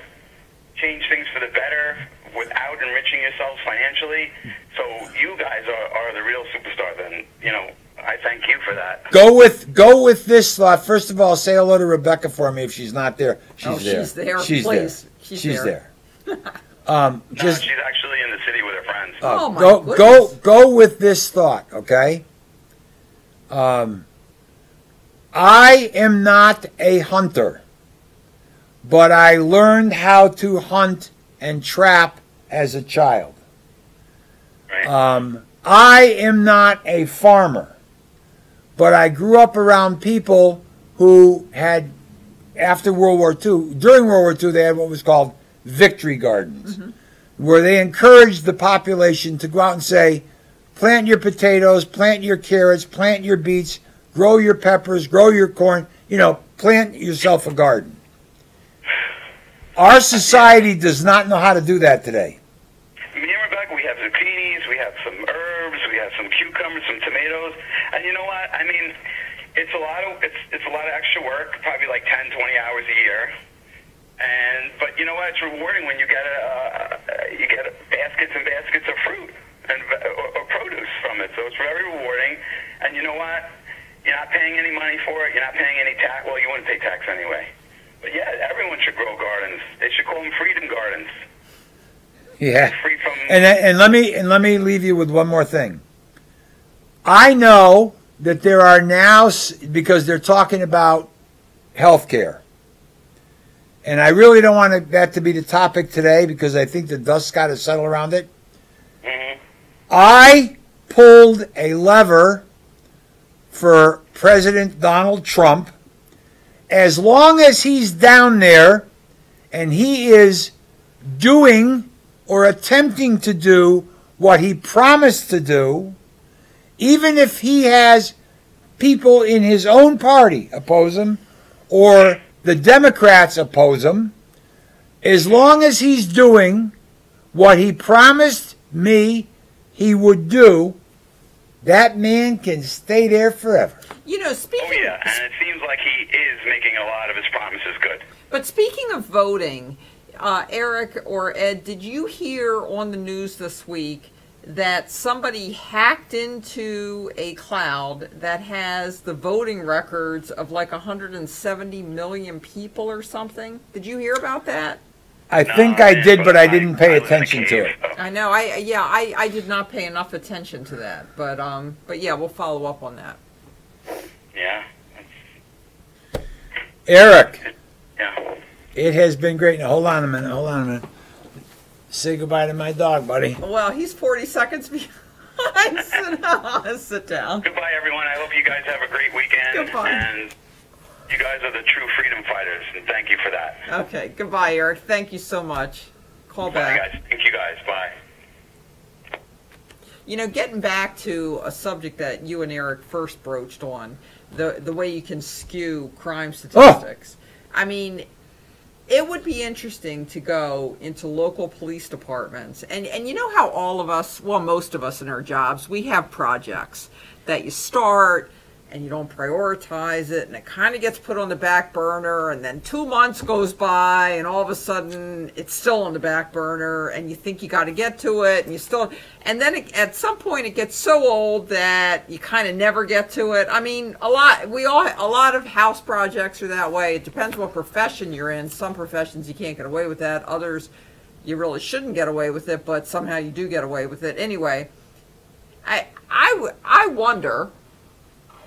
change things for the better without enriching yourselves financially. So you guys are the real superstars, and I thank you for that. Go with this thought. First of all, say hello to Rebecca for me if she's not there. She's there. She's please. There. She's there. She's actually in the city with her friends. Go with this thought, okay? I am not a hunter, but I learned how to hunt and trap as a child. Right. I am not a farmer, but I grew up around people who had, after World War II, during World War II, they had what was called victory gardens, where they encouraged the population to go out and say, plant your potatoes, plant your carrots, plant your beets, grow your peppers, grow your corn, plant yourself a garden. Our society does not know how to do that today. Me and Rebecca, we have zucchinis, we have some herbs, we have some cucumbers, some tomatoes, and you know what? I mean, it's a lot of extra work, probably like 10, 20 hours a year. But you know what? It's rewarding when you get baskets and baskets of fruit or produce from it. So it's very rewarding. And you know what? You're not paying any money for it. You're not paying any tax. Well, you wouldn't pay tax anyway. But yeah, everyone should grow gardens. They should call them freedom gardens. Yeah. Free from. And let me leave you with one more thing. I know that there are now, because they're talking about health care. And I really don't want that to be the topic today because I think the dust's got to settle around it. Mm-hmm. I pulled a lever for President Donald Trump. As long as he's down there and he is doing or attempting to do what he promised to do, even if he has people in his own party oppose him or the Democrats oppose him, as long as he's doing what he promised me he would do, that man can stay there forever. You know, speaking. Oh yeah, and it seems like he is making a lot of his promises good. But speaking of voting, Eric or Ed, did you hear on the news this week that somebody hacked into a cloud that has the voting records of like 170 million people or something? Did you hear about that? I think I did, but I didn't pay attention to it. I know. I did not pay enough attention to that, but yeah, we'll follow up on that. Yeah. Eric, Yeah. it has been great. Now hold on a minute. Say goodbye to my dog, buddy. Well, he's 40 seconds behind. Sit down. Goodbye, everyone. I hope you guys have a great weekend. Goodbye. And you guys are the true freedom fighters, and thank you for that. Okay. Goodbye, Eric. Thank you so much. Call Bye, back. guys. Thank you, guys. Bye. You know, getting back to a subject that you and Eric first broached on, the way you can skew crime statistics. I mean, it would be interesting to go into local police departments. And you know how all of us, well, most of us in our jobs, we have projects that you start and you don't prioritize it, and it kind of gets put on the back burner, and then 2 months goes by, and all of a sudden it's still on the back burner, and you think you got to get to it, and you still, and then at some point it gets so old that you kind of never get to it. I mean, a lot of house projects are that way. It depends what profession you're in. Some professions you can't get away with that. Others you really shouldn't get away with it, but somehow you do get away with it. Anyway, I wonder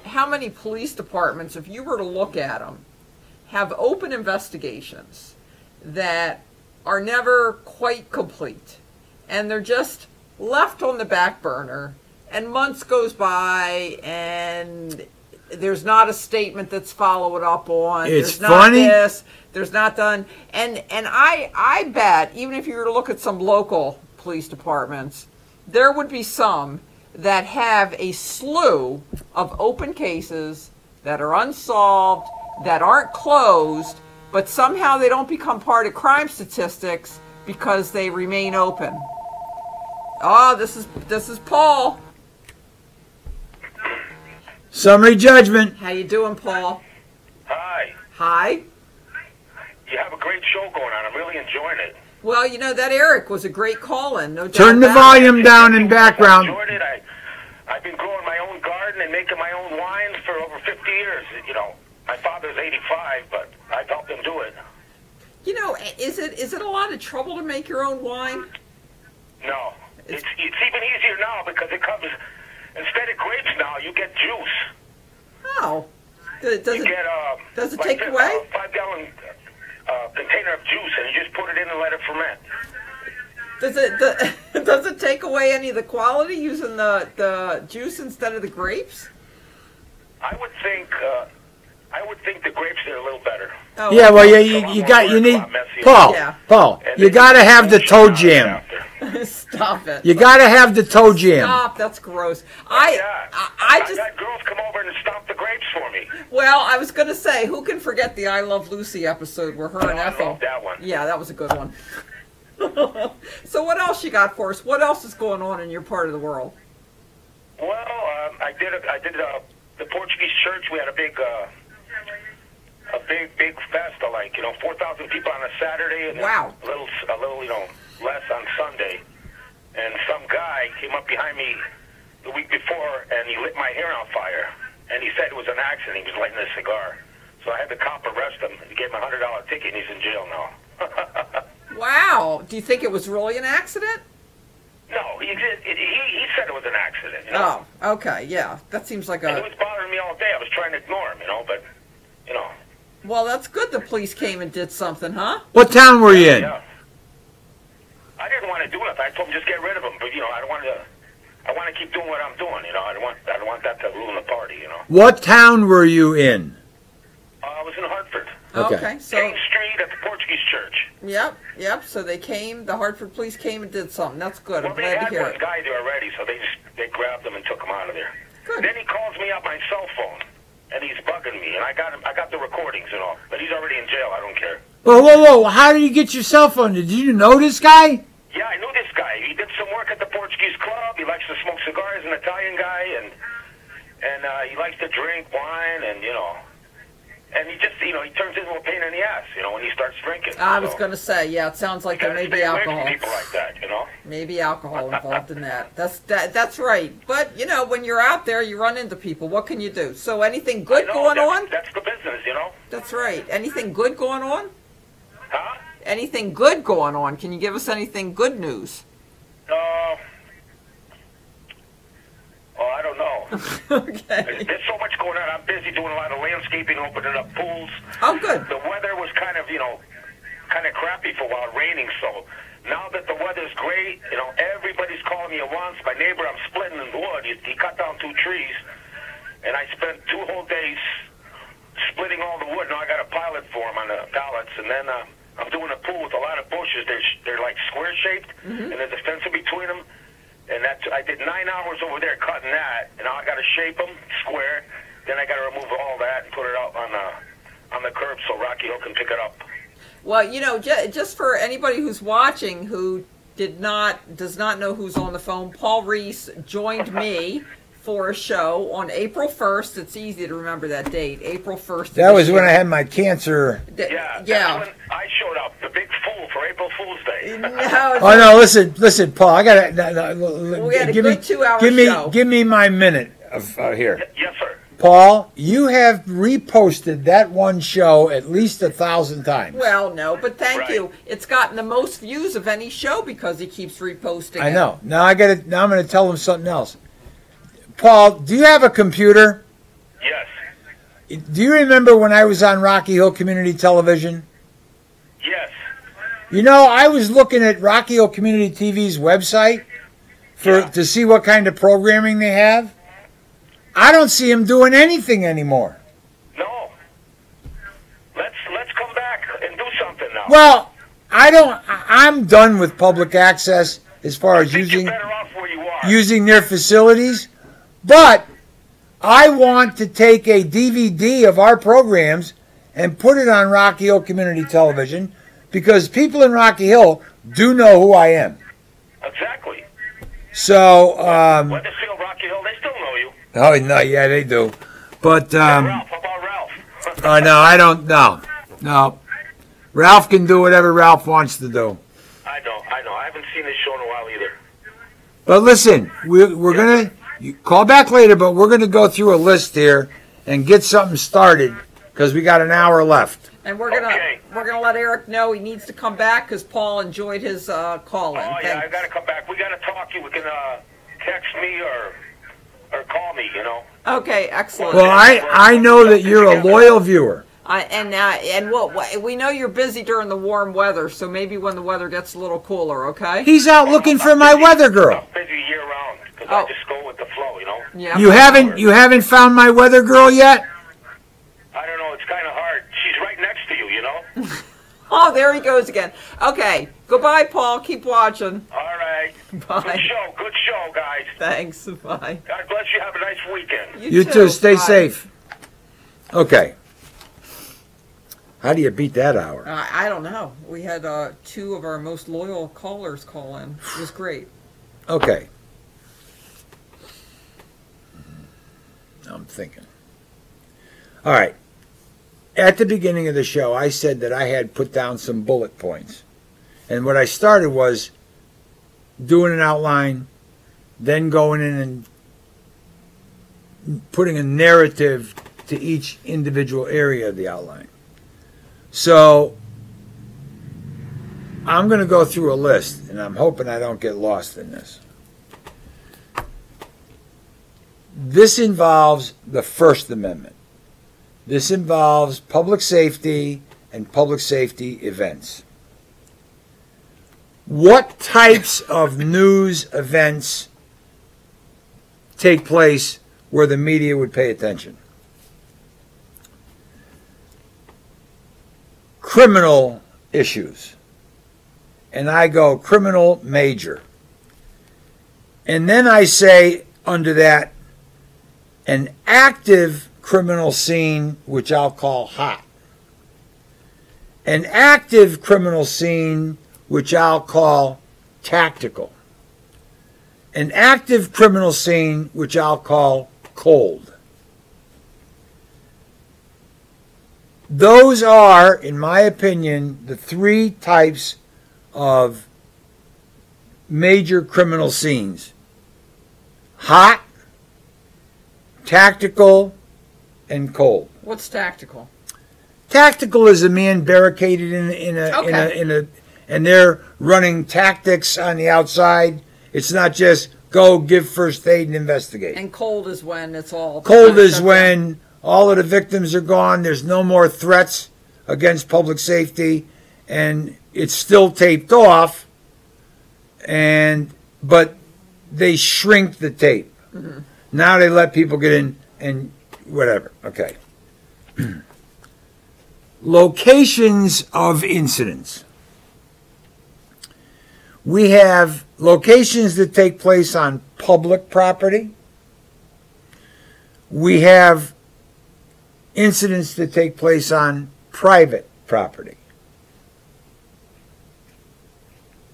how many police departments, if you were to look at them, have open investigations that are never quite complete, and they're just left on the back burner, and months goes by, and there's not a statement that's followed up on. It's there's funny. Not this, there's not done. And I bet, even if you were to look at some local police departments, there would be some that have a slew of open cases that are unsolved, that aren't closed, but somehow they don't become part of crime statistics because they remain open. Oh, this is Paul. Summary judgment. How you doing, Paul? Hi. Hi. You have a great show going on. I'm really enjoying it. Well, you know, that Eric was a great call-in. No doubt Turn the about it. volume down in background. I enjoyed it. I've been growing my own garden and making my own wines for over 50 years. You know, my father's 85, but I've helped him do it. You know, is it a lot of trouble to make your own wine? No. It's even easier now because it comes, instead of grapes now, you get juice. Oh. Does it like take away? A 5-gallon container of juice, and you just put it in and let it ferment. Does it take away any of the quality using the juice instead of the grapes? I would think the grapes are a little better. Oh, Yeah, well, you need Paul. Yeah. Paul. You got to have the toe jam. Stop it. You got to have the toe jam. Stop. That's gross. I just got girls come over and stomp the grapes for me. Well, I was going to say, who can forget the I Love Lucy episode where her and I Ethel? love that one. Yeah, that was a good one. So what else you got for us? What else is going on in your part of the world? I did the Portuguese church. We had a big festa, like 4,000 people on a Saturday, and Wow. a little less on Sunday. And some guy came up behind me the week before, and he lit my hair on fire. And he said it was an accident. He was lighting a cigar. So I had the cop arrest him. He gave him a $100 ticket, and he's in jail now. Wow. Do you think it was really an accident? No, he said it was an accident. Oh, okay, yeah. That seems like And a... it was bothering me all day. I was trying to ignore him, but, Well, that's good the police came and did something, huh? What town were you in? Yeah. I didn't want to do nothing. I told him just get rid of him, but I want to keep doing what I'm doing. I don't want that to ruin the party. What town were you in? I was in Hartford, Okay. So, King Street at the Portuguese church. yep. So they came, the Hartford police came and did something. That's good. Well, I'm they glad to had hear one it. guy there already, so they grabbed him and took him out of there. Good. Then he calls me up my cell phone, and he's bugging me, and I got the recordings and all, but he's already in jail. I don't care. Whoa. How did you get your cell phone? Did you know this guy? Yeah, I knew this guy. He did some work at the Portuguese club. He likes to smoke cigars, an Italian guy, and he likes to drink wine, and and he just he turns into a pain in the ass, when he starts drinking. I was going to say, yeah, it sounds like there may be alcohol. People like that, Maybe alcohol involved in that. That's right. But when you're out there, you run into people. What can you do? So anything good going on? That's the business, That's right. Anything good going on? Huh? Anything good going on? Can you give us anything good news? I don't know. Okay. There's so much going on. I'm busy doing a lot of landscaping, opening up pools. Oh, good. The weather was kind of crappy for a while, raining. So now that the weather's great, everybody's calling me at once. My neighbor, I'm splitting in wood. He cut down 2 trees, and I spent 2 whole days splitting all the wood. Now I got a pilot for him on the pallets, and then I'm doing a pool with a lot of bushes. They're like square shaped, and there's a fence in between them. And I did 9 hours over there cutting that, and now I got to shape them square. Then I got to remove all that and put it out on the curb so Rocky Hill can pick it up. Well, just for anybody who's watching who does not know who's on the phone, Paul Reese joined me for a show on April 1st. It's easy to remember that date, April 1st. That was when I had my cancer. Yeah. That's when I showed up, the big fool for April Fool's Day. Oh no! Listen, Paul. I got to. We had a good 2-hour show. Give me my minute of here. Yes, sir. Paul, you have reposted that one show at least 1,000 times. Well, no, but thank Right. you. It's gotten the most views of any show because he keeps reposting I it. know. Now I'm going to tell him something else. Paul, do you have a computer? Yes. Do you remember when I was on Rocky Hill Community Television? Yes. I was looking at Rocky Hill Community TV's website to see what kind of programming they have. I don't see them doing anything anymore. No. Let's come back and do something now. Well, I'm done with public access as far as You're better off where you are. using their facilities, but I want to take a DVD of our programs and put it on Rocky Hill Community Television because people in Rocky Hill do know who I am. Exactly. So, Weathersfield, Rocky Hill, they still know you. oh no, yeah, they do, but Ralph, how about Ralph? no, I don't. No, Ralph can do whatever Ralph wants to do. I know. I haven't seen this show in a while either. But listen, we're gonna call back later, but we're gonna go through a list here and get something started because we got an hour left. And we're gonna let Eric know he needs to come back because Paul enjoyed his call-in. Oh, yeah, I got to come back. We got to talk. You can text me or call me, Okay, excellent. Well, I know that you're a loyal viewer. And what we know you're busy during the warm weather, so maybe when the weather gets a little cooler, okay? He's out looking for my weather girl. I'm busy year-round because I just go with the flow, Yeah. You haven't found my weather girl yet? I don't know. It's kind of hard. She's right next to you, Oh, there he goes again. Okay, goodbye, Paul. Keep watching. All right. Bye. Good show, guys. Thanks. Bye. God bless you. Have a nice weekend. You too. Stay Bye. safe. Okay. How do you beat that hour? I don't know. We had 2 of our most loyal callers call in. It was great. Okay. I'm thinking. All right. At the beginning of the show, I said that I had put down some bullet points. And what I started was doing an outline, then going in and putting a narrative to each individual area of the outline. So I'm going to go through a list, and I'm hoping I don't get lost in this. This involves the First Amendment. This involves public safety and public safety events. What types of news events take place where the media would pay attention? Criminal issues. And I go criminal major. And then I say under that an active criminal scene, which I'll call hot. An active criminal scene, which I'll call tactical. An active criminal scene, which I'll call cold. Those are, in my opinion, the three types of major criminal scenes. Hot, tactical, and cold. What's tactical? Tactical is a man barricaded in a and they're running tactics on the outside. It's not just go give first aid and investigate. And cold is when it's all... Cold is when all of the victims are gone. There's no more threats against public safety, and it's still taped off, but they shrink the tape. Mm-hmm. Now they let people get in and whatever. Okay. Locations of incidents. We have locations that take place on public property. We have incidents that take place on private property.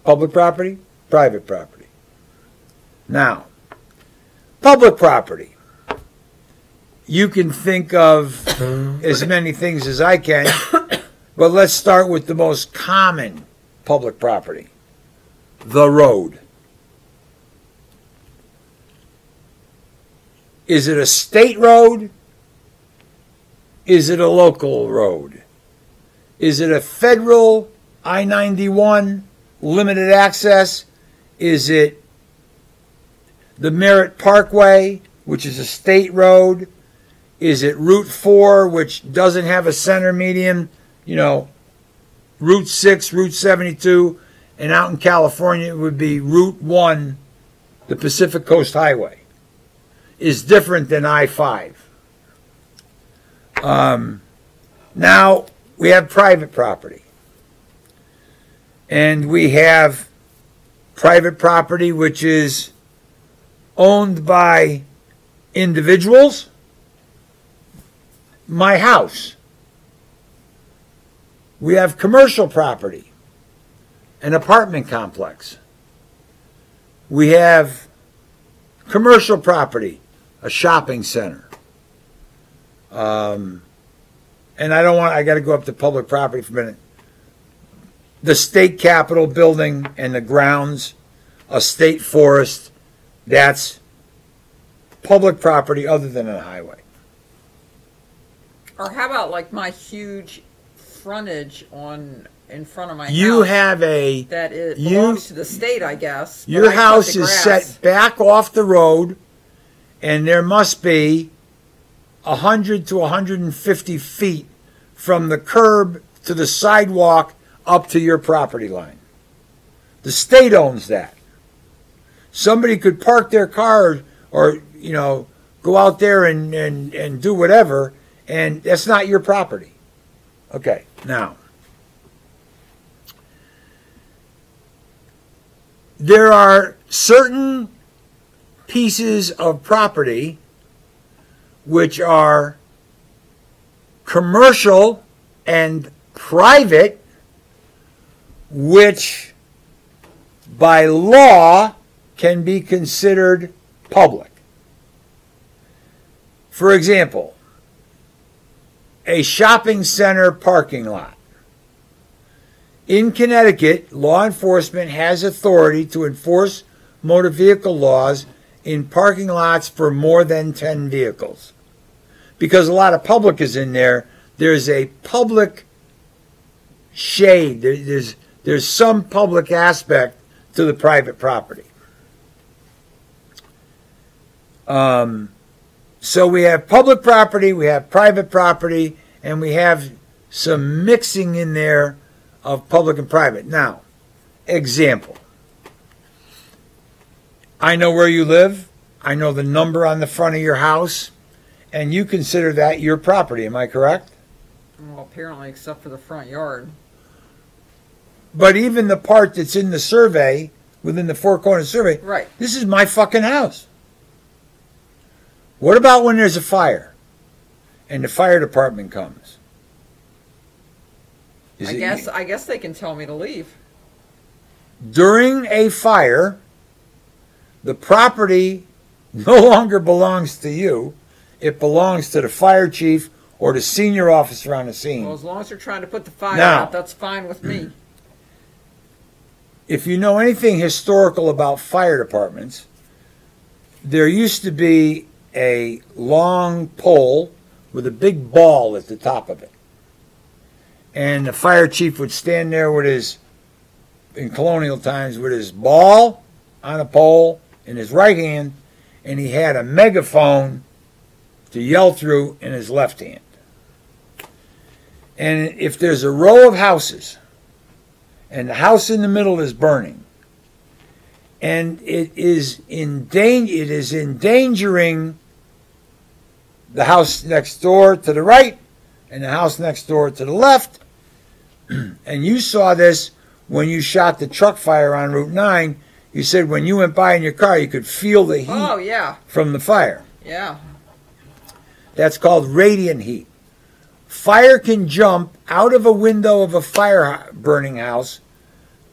Public property, private property. Now, public property. You can think of as many things as I can, but let's start with the most common public property. The road. Is it a state road? Is it a local road? Is it a federal I-91 limited access? Is it the Merritt Parkway, which is a state road? Is it Route 4, which doesn't have a center median? You know, Route 6, Route 72, and out in California it would be Route 1, the Pacific Coast Highway, is different than I-5. Now we have private property. And we have private property which is owned by individuals. My house. We have commercial property, an apartment complex. We have commercial property, a shopping center. And I got to go up to public property for a minute. The state capitol building and the grounds, a state forest, that's public property other than a highway. Or how about like my huge frontage in front of my house? You have a... That it belongs to the state, I guess. Your house is set back off the road, and there must be 100 to 150 feet from the curb to the sidewalk up to your property line. The state owns that. Somebody could park their car or go out there and do whatever, and that's not your property. Okay, now, there are certain pieces of property which are commercial and private, which by law can be considered public. For example, a shopping center parking lot. In Connecticut, law enforcement has authority to enforce motor vehicle laws in parking lots for more than 10 vehicles. Because a lot of public is in there, there's a public shade. There's some public aspect to the private property. So we have public property, we have private property, and we have some mixing in there of public and private. Now, example. I know where you live. I know the number on the front of your house. And you consider that your property. Am I correct? Well, apparently, except for the front yard. But even the part that's in the survey, within the four corners survey, right. This is my fucking house. What about when there's a fire and the fire department comes? I guess they can tell me to leave. During a fire, the property no longer belongs to you. It belongs to the fire chief or the senior officer on the scene. Well, as long as they're trying to put the fire out, that's fine with me. If you know anything historical about fire departments, there used to be a long pole with a big ball at the top of it. And the fire chief would stand there with his, in colonial times, with his ball on a pole in his right hand, and he had a megaphone to yell through in his left hand. And if there's a row of houses, and the house in the middle is burning, and it is endangering the house next door to the right and the house next door to the left, and you saw this when you shot the truck fire on Route 9. You said when you went by in your car, you could feel the heat from the fire. Yeah. That's called radiant heat. Fire can jump out of a window of a fire-burning house,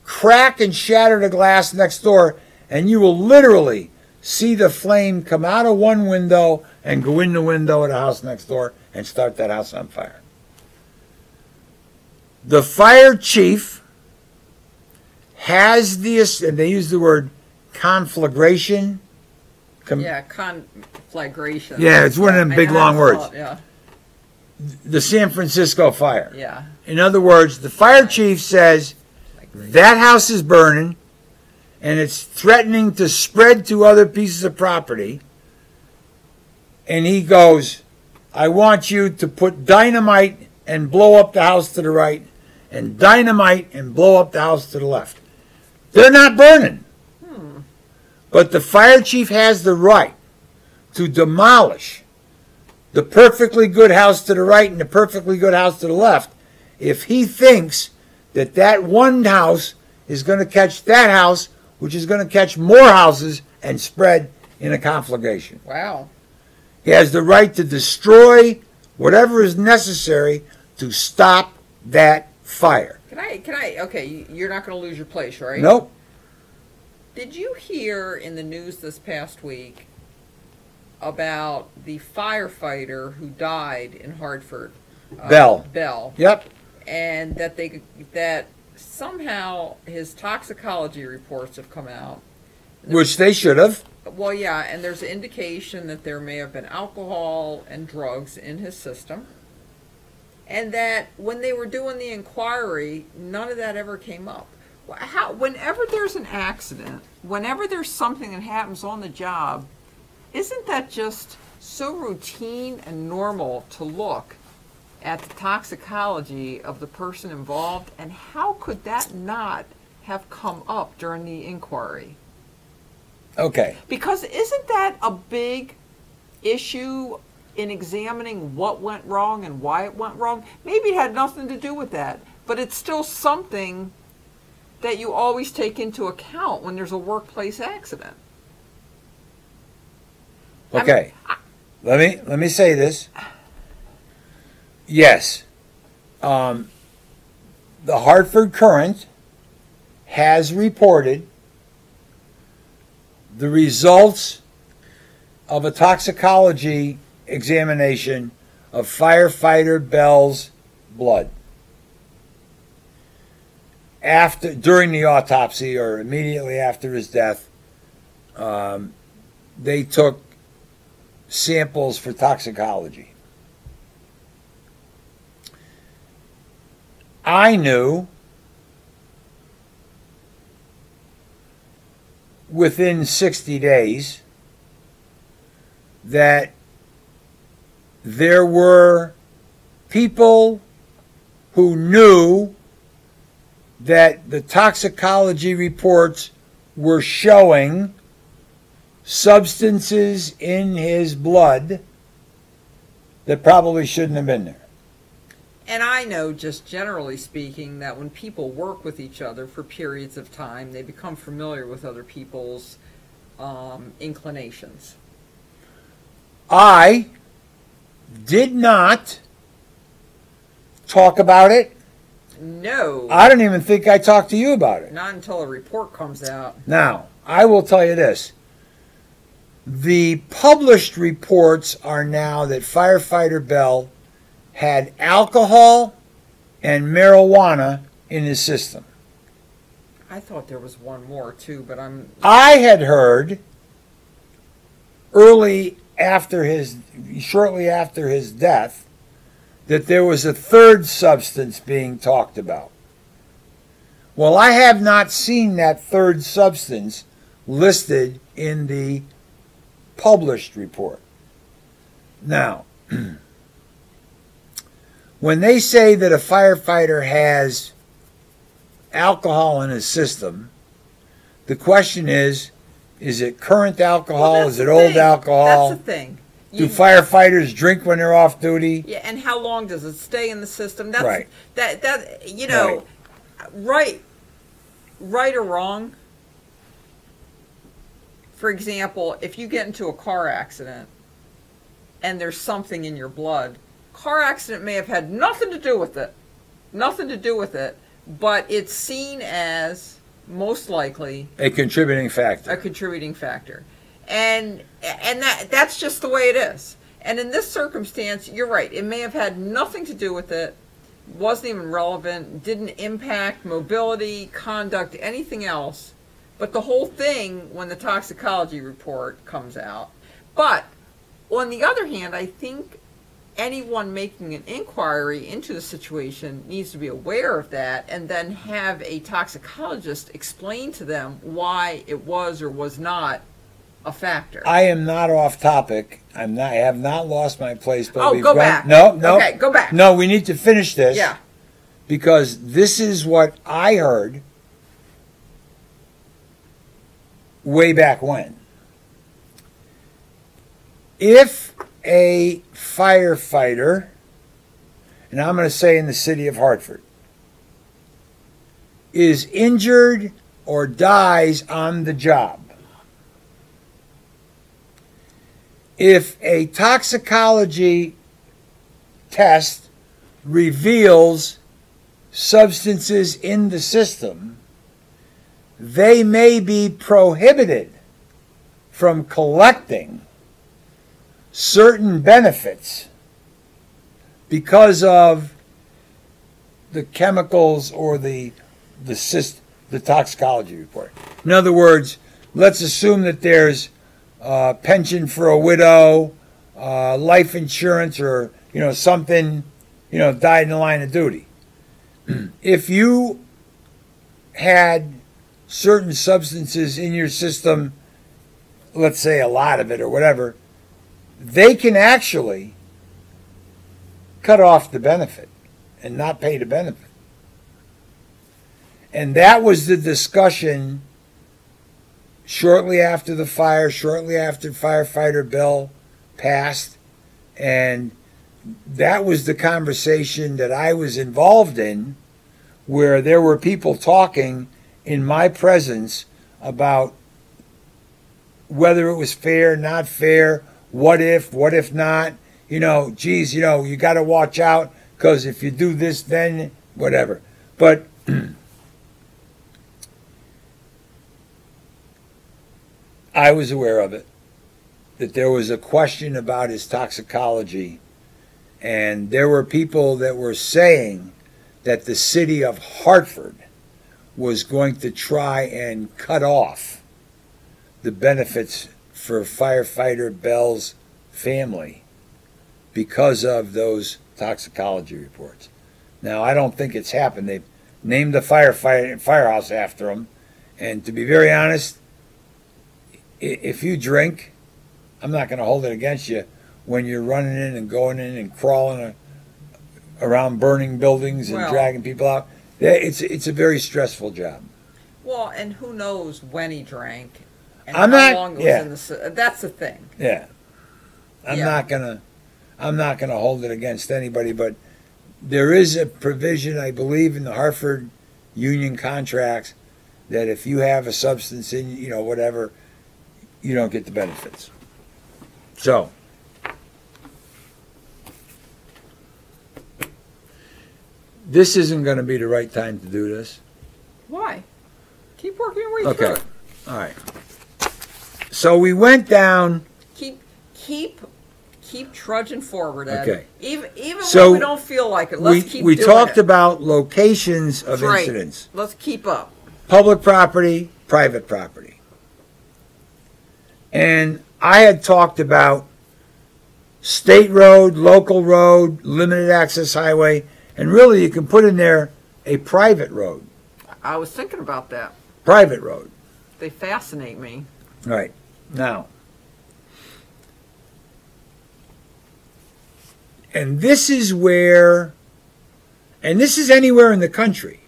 crack and shatter the glass next door, and you will literally see the flame come out of one window and go in the window of the house next door and start that house on fire. The fire chief has this, and they use the word conflagration. Conflagration. Yeah, it's one of them big long words. Yeah. The San Francisco fire. Yeah. In other words, the fire chief says that house is burning and it's threatening to spread to other pieces of property. And he goes, I want you to put dynamite and blow up the house to the right and dynamite and blow up the house to the left. They're not burning. But the fire chief has the right to demolish the perfectly good house to the right and the perfectly good house to the left if he thinks that that one house is going to catch that house, which is going to catch more houses and spread in a conflagration. Wow. He has the right to destroy whatever is necessary to stop that fire. Okay, you're not going to lose your place, right? Nope. Did you hear in the news this past week about the firefighter who died in Hartford? Bell. Yep. And that somehow his toxicology reports have come out. Which they should have. Well, yeah, and there's an indication that there may have been alcohol and drugs in his system. And that when they were doing the inquiry, none of that ever came up. Whenever there's an accident, whenever there's something that happens on the job, isn't that just so routine and normal to look at the toxicology of the person involved? And how could that not have come up during the inquiry? Okay. Because isn't that a big issue in examining what went wrong and why it went wrong? Maybe it had nothing to do with that, but it's still something that you always take into account when there's a workplace accident. Okay. Let me say this. Yes. The Hartford Courant has reported the results of a toxicology examination of firefighter Bell's blood. During the autopsy or immediately after his death, they took samples for toxicology. I knew within 60 days that there were people who knew that the toxicology reports were showing substances in his blood that probably shouldn't have been there. And I know, just generally speaking, that when people work with each other for periods of time, they become familiar with other people's inclinations. I did not talk about it. No. I don't even think I talked to you about it. Not until a report comes out. Now, I will tell you this. The published reports are now that firefighter Bell had alcohol and marijuana in his system. I thought there was one more too, but I had heard shortly after his death that there was a third substance being talked about. Well, I have not seen that third substance listed in the published report. Now, when they say that a firefighter has alcohol in his system, the question is it current alcohol? Well, is it old alcohol? That's the thing. Do firefighters drink when they're off duty? Yeah, and how long does it stay in the system? That's, right. That you know, right or wrong. For example, if you get into a car accident and there's something in your blood, car accident may have had nothing to do with it, but it's seen as most likely a contributing factor. And that's just the way it is. And in this circumstance, you're right. It may have had nothing to do with it, wasn't even relevant, didn't impact mobility, conduct, anything else. But the whole thing, when the toxicology report comes out. But on the other hand, I think anyone making an inquiry into the situation needs to be aware of that and then have a toxicologist explain to them why it was or was not a factor. I am not off topic. I have not lost my place. But go back. No. Okay, go back. No, we need to finish this. Yeah. Because this is what I heard way back when. If a firefighter, and I'm going to say in the city of Hartford, is injured or dies on the job, if a toxicology test reveals substances in the system, they may be prohibited from collecting certain benefits because of the chemicals or the toxicology report. In other words, let's assume that there's pension for a widow, life insurance, or something, died in the line of duty. If you had certain substances in your system, let's say a lot of it or whatever, they can actually cut off the benefit and not pay the benefit. And that was the discussion shortly after the fire, shortly after firefighter Bell passed, and that was the conversation that I was involved in, where there were people talking in my presence about whether it was fair, not fair, what if not, you got to watch out, because if you do this, then whatever. But I was aware of it. that there was a question about his toxicology, and there were people that were saying that the city of Hartford was going to try and cut off the benefits for firefighter Bell's family because of those toxicology reports. Now, I don't think it's happened. They've named the firehouse after him, and to be very honest, if you drink, I'm not going to hold it against you when you're running in and going in and crawling around burning buildings and dragging people out. It's a very stressful job. Well, and who knows when he drank and I'm how not, long it yeah. was in the. That's the thing. Yeah, I'm not gonna hold it against anybody, but there is a provision, I believe, in the Hartford union contracts that if you have a substance in, whatever, you don't get the benefits. So, this isn't going to be the right time to do this. Why? Keep working your way through Okay. it. All right. So we went down. Keep trudging forward, Ed. Okay. Even So when we don't feel like it, let's keep we doing talked it. about locations of That's right. incidents. Let's keep up. Public property, private property. And I had talked about state road, local road, limited access highway, and really you can put in there a private road. I was thinking about that. Private road. They fascinate me. Right. Now, and this is where, and this is anywhere in the country.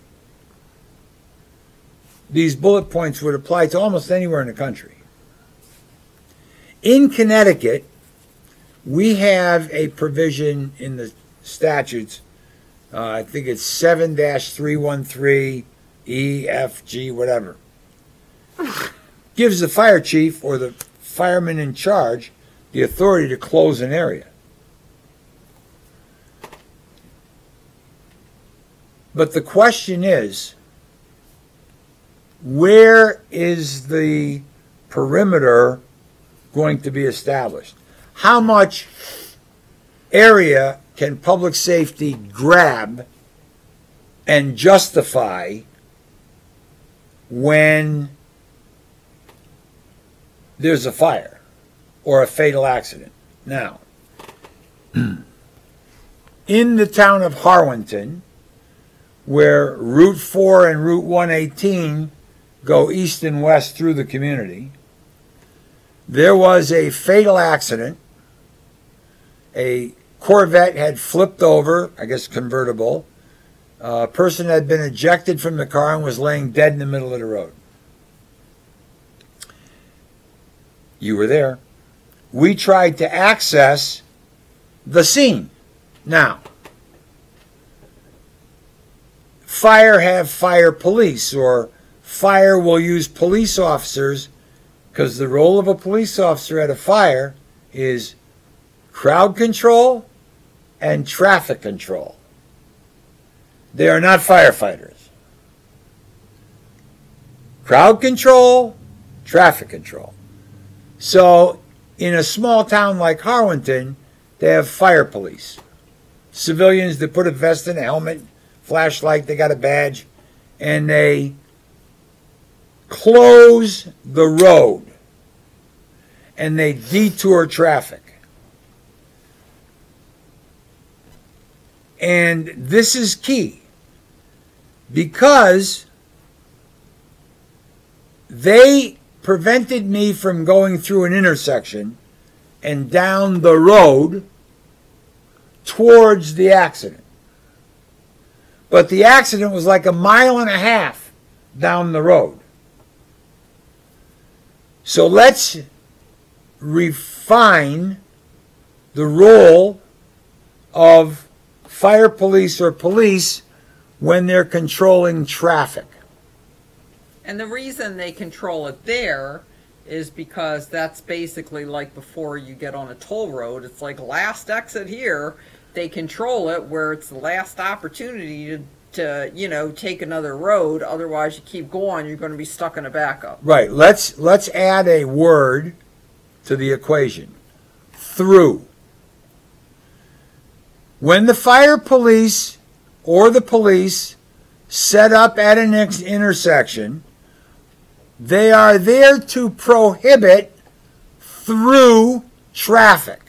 These bullet points would apply to almost anywhere in the country. In Connecticut, we have a provision in the statutes, I think it's 7-313 E, F, G, whatever. Gives the fire chief or the fireman in charge the authority to close an area. But the question is, where is the perimeter going to be established? How much area can public safety grab and justify when there's a fire or a fatal accident? Now, in the town of Harwinton, where Route 4 and Route 118 go east and west through the community, there was a fatal accident. A Corvette had flipped over, I guess convertible. A person had been ejected from the car and was laying dead in the middle of the road. You were there. We tried to access the scene. Now, fire have fire police, or fire will use police officers, because the role of a police officer at a fire is crowd control and traffic control. They are not firefighters. Crowd control, traffic control. So in a small town like Harwinton, they have fire police. Civilians that put a vest and a helmet, flashlight, they got a badge, and they close the road and they detour traffic. And this is key because they prevented me from going through an intersection and down the road towards the accident. But the accident was like 1.5 miles down the road. So let's refine the role of fire police or police when they're controlling traffic. And the reason they control it there is because that's basically like before you get on a toll road. It's like last exit here. They control it where it's the last opportunity to take another road. Otherwise, you keep going, you're going to be stuck in a backup. Right. Let's add a word to the equation. Through. When the fire police or the police set up at an intersection, they are there to prohibit through traffic.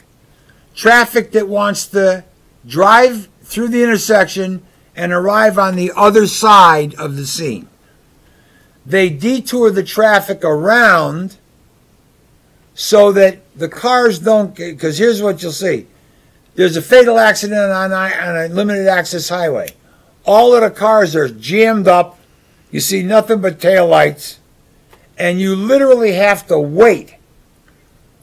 Traffic that wants to drive through the intersection and arrive on the other side of the scene. They detour the traffic around so that the cars don't, because here's what you'll see. There's a fatal accident on a limited access highway. All of the cars are jammed up. You see nothing but taillights. And you literally have to wait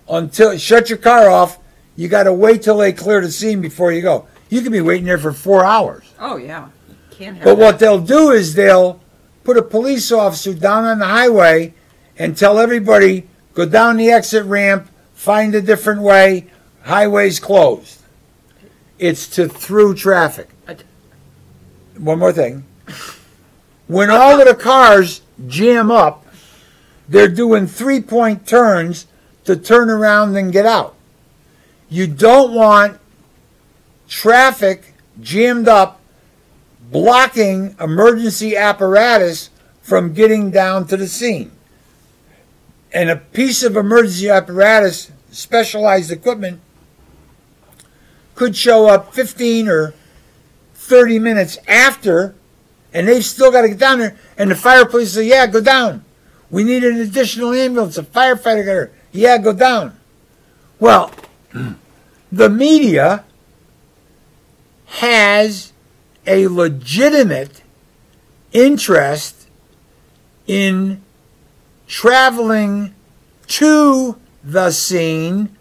until, shut your car off. You got to wait till they clear the scene before you go. You could be waiting there for 4 hours. Oh, yeah. Can't have But that. what they'll do is they'll put a police officer down on the highway and tell everybody, go down the exit ramp, find a different way, highway's closed. It's to through traffic. One more thing. When all of the cars jam up, they're doing 3-point turns to turn around and get out. You don't want traffic jammed up, blocking emergency apparatus from getting down to the scene. And a piece of emergency apparatus, specialized equipment, could show up 15 or 30 minutes after, and they've still got to get down there, and the fire police say, yeah, go down. We need an additional ambulance, a firefighter got her. Yeah, go down. Well, the media has a legitimate interest in traveling to the scene,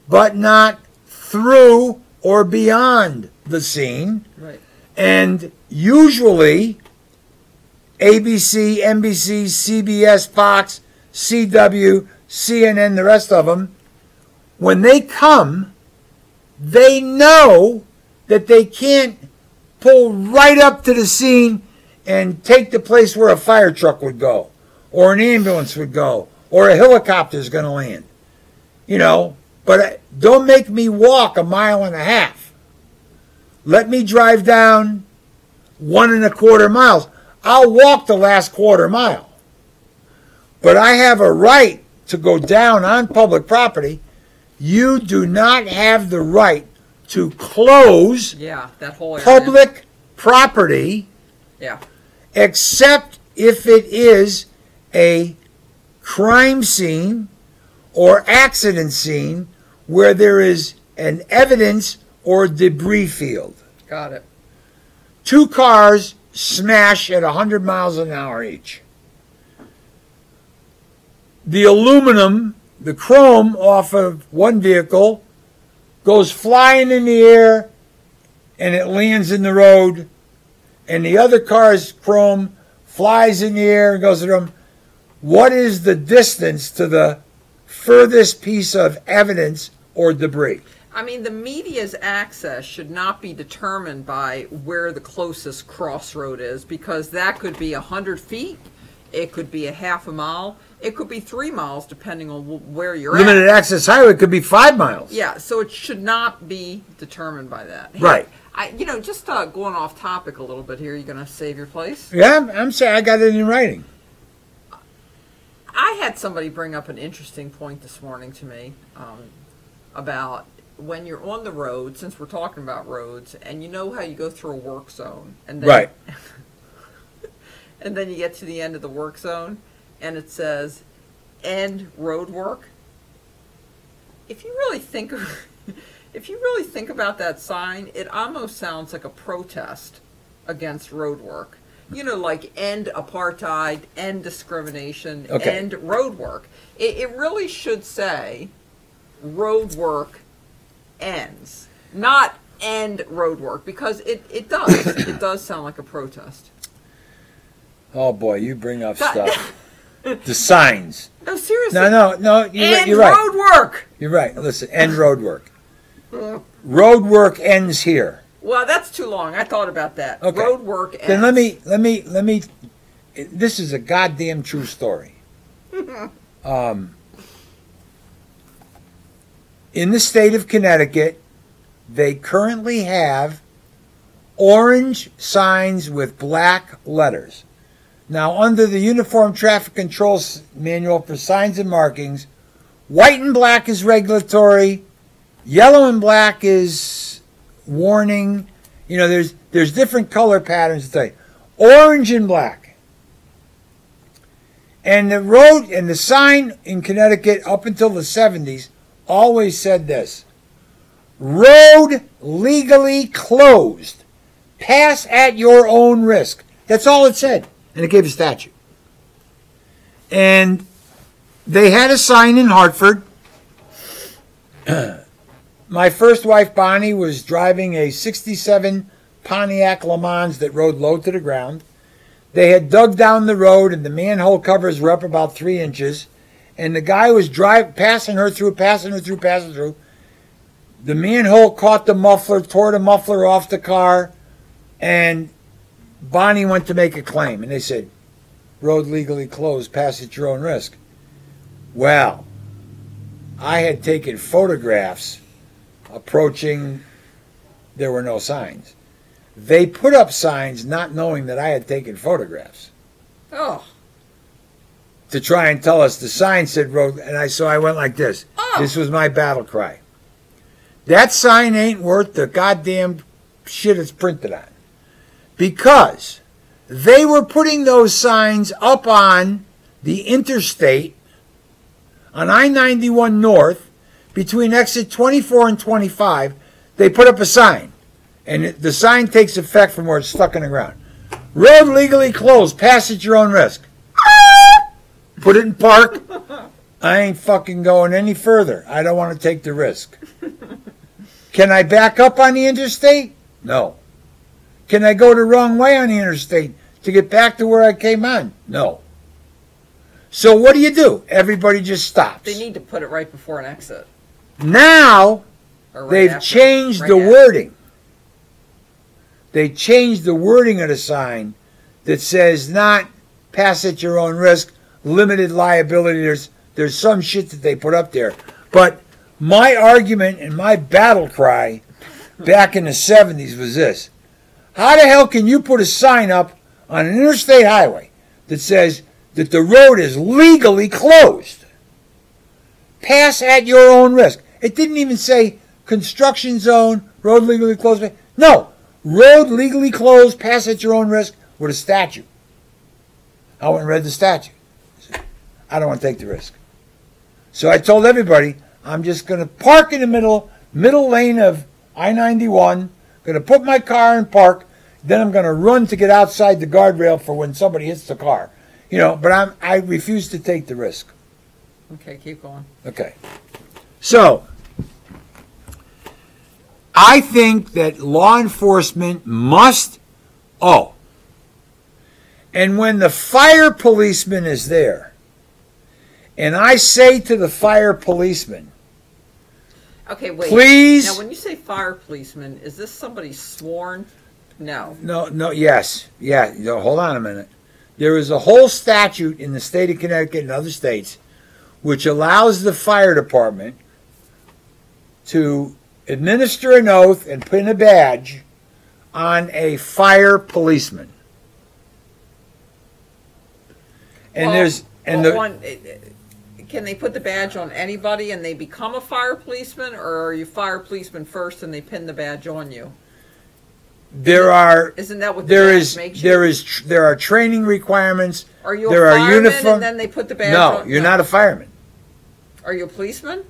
but not through or beyond the scene. Right. And usually ABC, NBC, CBS, Fox, CW, CNN, the rest of them, when they come, they know that they can't pull right up to the scene and take the place where a fire truck would go, or an ambulance would go, or a helicopter is going to land. You know, but don't make me walk 1.5 miles. Let me drive down 1.25 miles. I'll walk the last 1/4 mile. But I have a right to go down on public property. You do not have the right to close that whole area. public property Yeah. except if it is a crime scene or accident scene where there is an evidence or debris field. Got it. 2 cars smash at 100 miles an hour each. The aluminum, the chrome off of one vehicle goes flying in the air and it lands in the road, and the other car's chrome flies in the air and goes to them. What is the distance to the furthest piece of evidence or debris? I mean, the media's access should not be determined by where the closest crossroad is, because that could be 100 feet, it could be 1/2 mile, it could be 3 miles, depending on where you're at. Limited access highway could be 5 miles. Yeah, so it should not be determined by that. Hey, Right. Just going off topic a little bit here, you going to save your place? Yeah, I'm saying I got it in writing. I had somebody bring up an interesting point this morning to me about when you're on the road, since we're talking about roads, and you know how you go through a work zone, and then, Right. and then you get to the end of the work zone, and it says, end road work. If you really think about that sign, it almost sounds like a protest against road work. You know, like end apartheid, end discrimination, Okay. end road work. It really should say road work ends, not end road work, because it does. It does sound like a protest. Oh boy, you bring up stuff. The signs. No, seriously. No, End you're right. road work. You're right. Listen, end road work. Road work ends here. Well, that's too long. I thought about that. Okay. Road work ends. Then let me. This is a goddamn true story. in the state of Connecticut, they currently have orange signs with black letters. Now, under the Uniform Traffic Control Manual for signs and markings, white and black is regulatory, yellow and black is warning. You know, there's different color patterns today. Orange and black. And the road and the sign in Connecticut up until the 70s always said this: road legally closed. Pass at your own risk. That's all it said. And it gave a statute. And they had a sign in Hartford. My first wife, Bonnie, was driving a 67 Pontiac Le Mans that rode low to the ground. They had dug down the road, and the manhole covers were up about 3 inches. And the guy was passing her through. The manhole caught the muffler, tore the muffler off the car, and Bonnie went to make a claim. And they said, road legally closed, pass at your own risk. Well, I had taken photographs approaching, there were no signs. They put up signs not knowing that I had taken photographs. Oh. To try and tell us the sign said road, and so I went like this. Oh. This was my battle cry. That sign ain't worth the goddamn shit it's printed on. Because they were putting those signs up on the interstate on I-91 North between exit 24 and 25. They put up a sign, and the sign takes effect from where it's stuck in the ground. Road legally closed, pass at your own risk. Put it in park. I ain't fucking going any further. I don't want to take the risk. Can I back up on the interstate? No. Can I go the wrong way on the interstate to get back to where I came on? No. So what do? Everybody just stops. They need to put it right before an exit. Now, Right they've changed the wording. They changed the wording of the sign that says not pass at your own risk, limited liability. There's some shit that they put up there. But my argument and my battle cry back in the 70s was this: how the hell can you put a sign up on an interstate highway that says that the road is legally closed? Pass at your own risk. It didn't even say construction zone, road legally closed. No, road legally closed, pass at your own risk with a statute. I went and read the statute. I don't want to take the risk. So I told everybody, I'm just going to park in the middle lane of I-91, going to put my car in park, then I'm going to run to get outside the guardrail for when somebody hits the car. You know, but I refuse to take the risk. Okay, keep going. Okay. So, I think that law enforcement must, and when the fire policeman is there, and I say to the fire policeman, okay, wait. Please. Now, when you say fire policeman, is this somebody sworn? No. No, yes. Yeah, hold on a minute. There is a whole statute in the state of Connecticut and other states which allows the fire department to administer an oath and pin a badge on a fire policeman. And can they put the badge on anybody and they become a fire policeman, or are you fire policeman first and they pin the badge on you? Isn't that what the badge makes you? There are training requirements. Are you a fireman and then they put the badge on? No, you're not a fireman. Are you a policeman?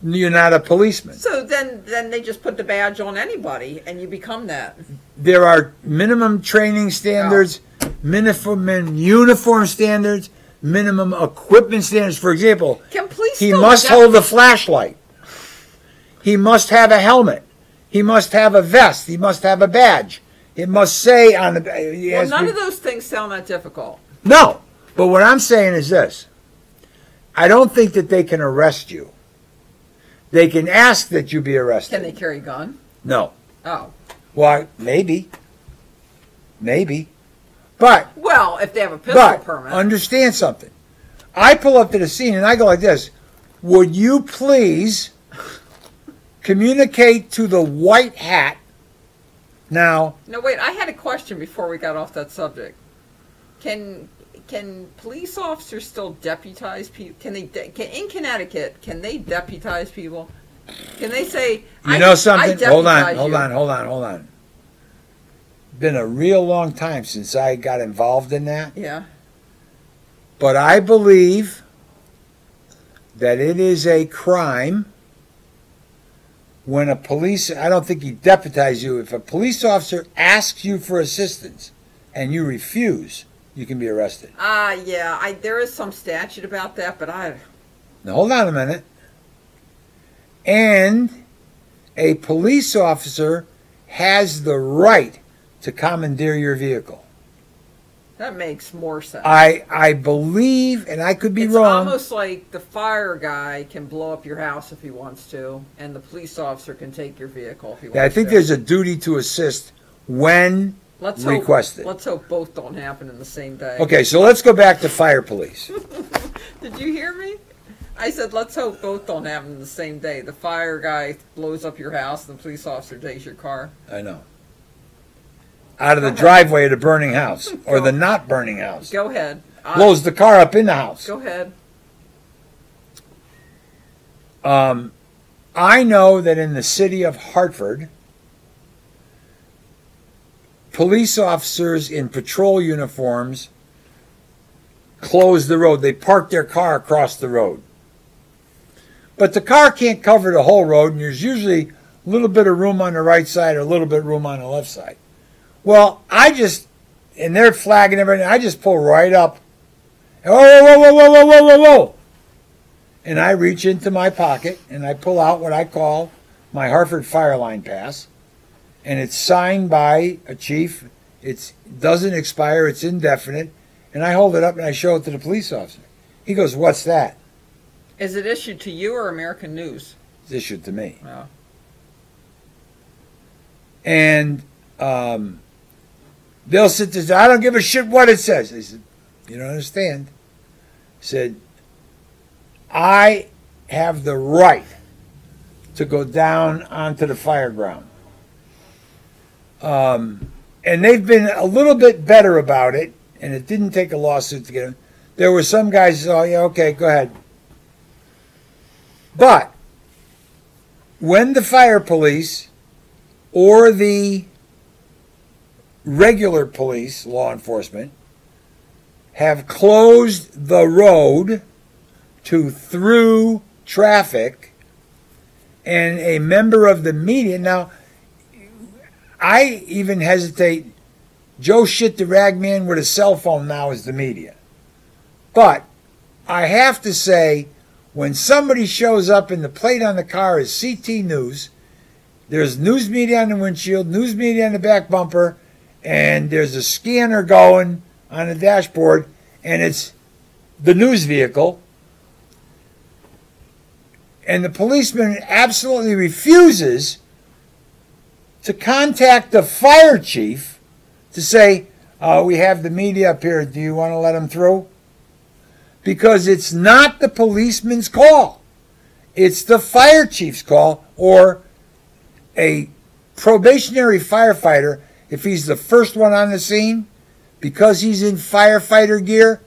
You're not a policeman. So then they just put the badge on anybody and you become that. There are minimum training standards, minimum uniform standards, minimum equipment standards. For example, he must hold a flashlight. He must have a helmet. He must have a vest. He must have a badge. It must say on the... Well, none of those things sound that difficult. No, but what I'm saying is this. I don't think that they can arrest you. They can ask that you be arrested. Can they carry a gun? No. Oh. Well, maybe. Maybe. But... Well, if they have a pistol permit. Understand something. I pull up to the scene and I go like this. Would you please communicate to the white hat. Now, No, wait. I had a question before we got off that subject. Can police officers still deputize people? In Connecticut? Can they deputize people? Can they say? you know something? Hold deputize on. Been a real long time since I got involved in that. Yeah. But I believe that it is a crime when a police, I don't think he deputizes you. If a police officer asks you for assistance and you refuse, you can be arrested. Yeah. There is some statute about that, but Now hold on a minute. And a police officer has the right to commandeer your vehicle. that makes more sense. I believe, and I could be It's wrong. almost like the fire guy can blow up your house if he wants to, and the police officer can take your vehicle if he wants to. I think there's a duty to assist when requested. Let's hope both don't happen in the same day. Okay, so let's go back to fire police. Did you hear me? I said, let's hope both don't happen in the same day. The fire guy blows up your house, and the police officer takes your car. I know. Out of the driveway of the burning house, or the not burning house. Go ahead. Blows the car up in the house. Go ahead. I know that in the city of Hartford, police officers in patrol uniforms close the road. They park their car across the road. But the car can't cover the whole road, and there's usually a little bit of room on the right side or a little bit of room on the left side. Well, and they're flagging everything, I just pull right up. Whoa. And I reach into my pocket, and I pull out what I call my Hartford Fire Line Pass. And it's signed by a chief. It doesn't expire. It's indefinite. And I hold it up, and I show it to the police officer. He goes, "What's that?" Is it issued to you or American News? It's issued to me. Oh. And they'll sit there and say, "I don't give a shit what it says." I said, "You don't understand." I said, "I have the right to go down onto the fire ground." And they've been a little bit better about it, and it didn't take a lawsuit to get them. There were some guys who said, "Oh, yeah, okay, go ahead." But when the fire police or the regular police, law enforcement, have closed the road to through traffic, and a member of the media, now, I even hesitate, Joe Shit the Ragman with a cell phone now is the media. But I have to say, when somebody shows up and the plate on the car is CT News, there's news media on the windshield, news media on the back bumper, and there's a scanner going on the dashboard, and it's the news vehicle. And the policeman absolutely refuses to contact the fire chief to say, "We have the media up here, do you want to let them through?" Because it's not the policeman's call. It's the fire chief's call, or a probationary firefighter, if he's the first one on the scene, because he's in firefighter gear,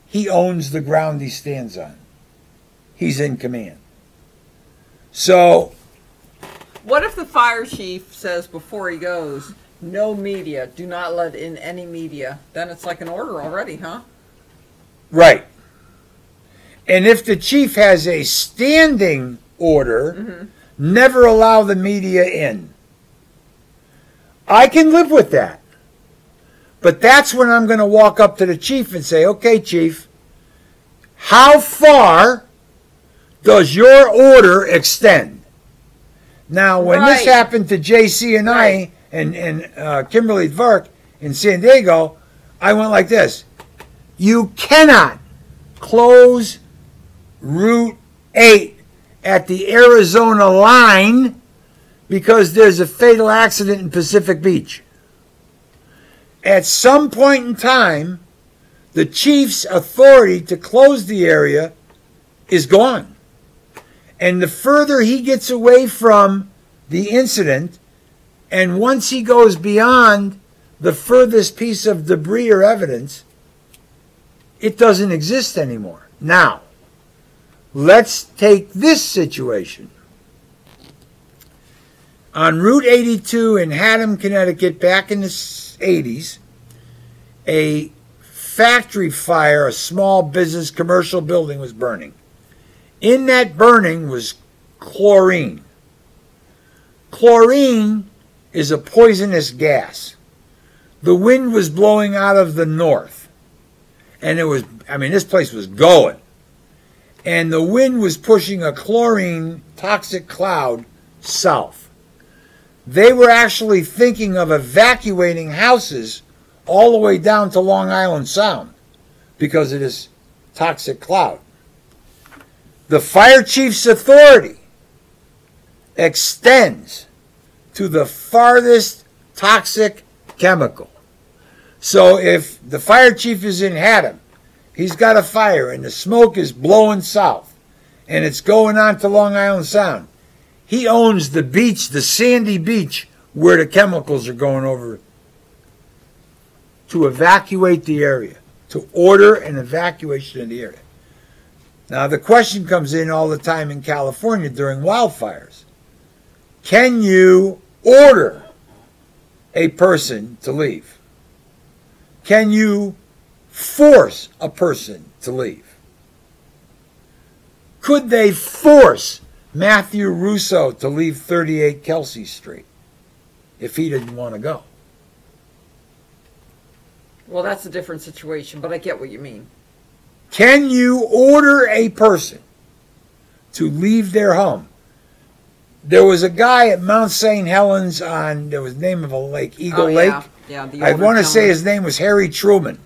he owns the ground he stands on. He's in command. So, What if the fire chief says before he goes, "No media, do not let in any media"? Then it's like an order already, huh? right. And if the chief has a standing order, never allow the media in, I can live with that. But that's when I'm going to walk up to the chief and say, "Okay, chief, how far does your order extend?" Now, when this happened to JC and I and Kimberly Dvark in San Diego, I went like this: "You cannot close Route 8 at the Arizona line because there's a fatal accident in Pacific Beach." At some point in time, the chief's authority to close the area is gone. And the further he gets away from the incident, and once he goes beyond the furthest piece of debris or evidence, it doesn't exist anymore. Now, let's take this situation. On Route 82 in Haddam, Connecticut, back in the 80s, a factory fire, a small business commercial building was burning. In that burning was chlorine. Chlorine is a poisonous gas. The wind was blowing out of the north. And it was, this place was going. And the wind was pushing a chlorine toxic cloud south. They were actually thinking of evacuating houses all the way down to Long Island Sound because of this toxic cloud. The fire chief's authority extends to the farthest toxic chemical. So if the fire chief is in Haddam, he's got a fire and the smoke is blowing south and it's going on to Long Island Sound, he owns the beach, the sandy beach, where the chemicals are going over to evacuate the area, to order an evacuation of the area. Now, the question comes in all the time in California during wildfires. Can you order a person to leave? Can you force a person to leave? Could they force Matthew Russo to leave 38 Kelsey Street if he didn't want to go? Well, that's a different situation, but I get what you mean. Can you order a person to leave their home? There was a guy at Mount St. Helens on, there was the name of a lake, Eagle Lake. Yeah, I want to say his name was Harry Truman.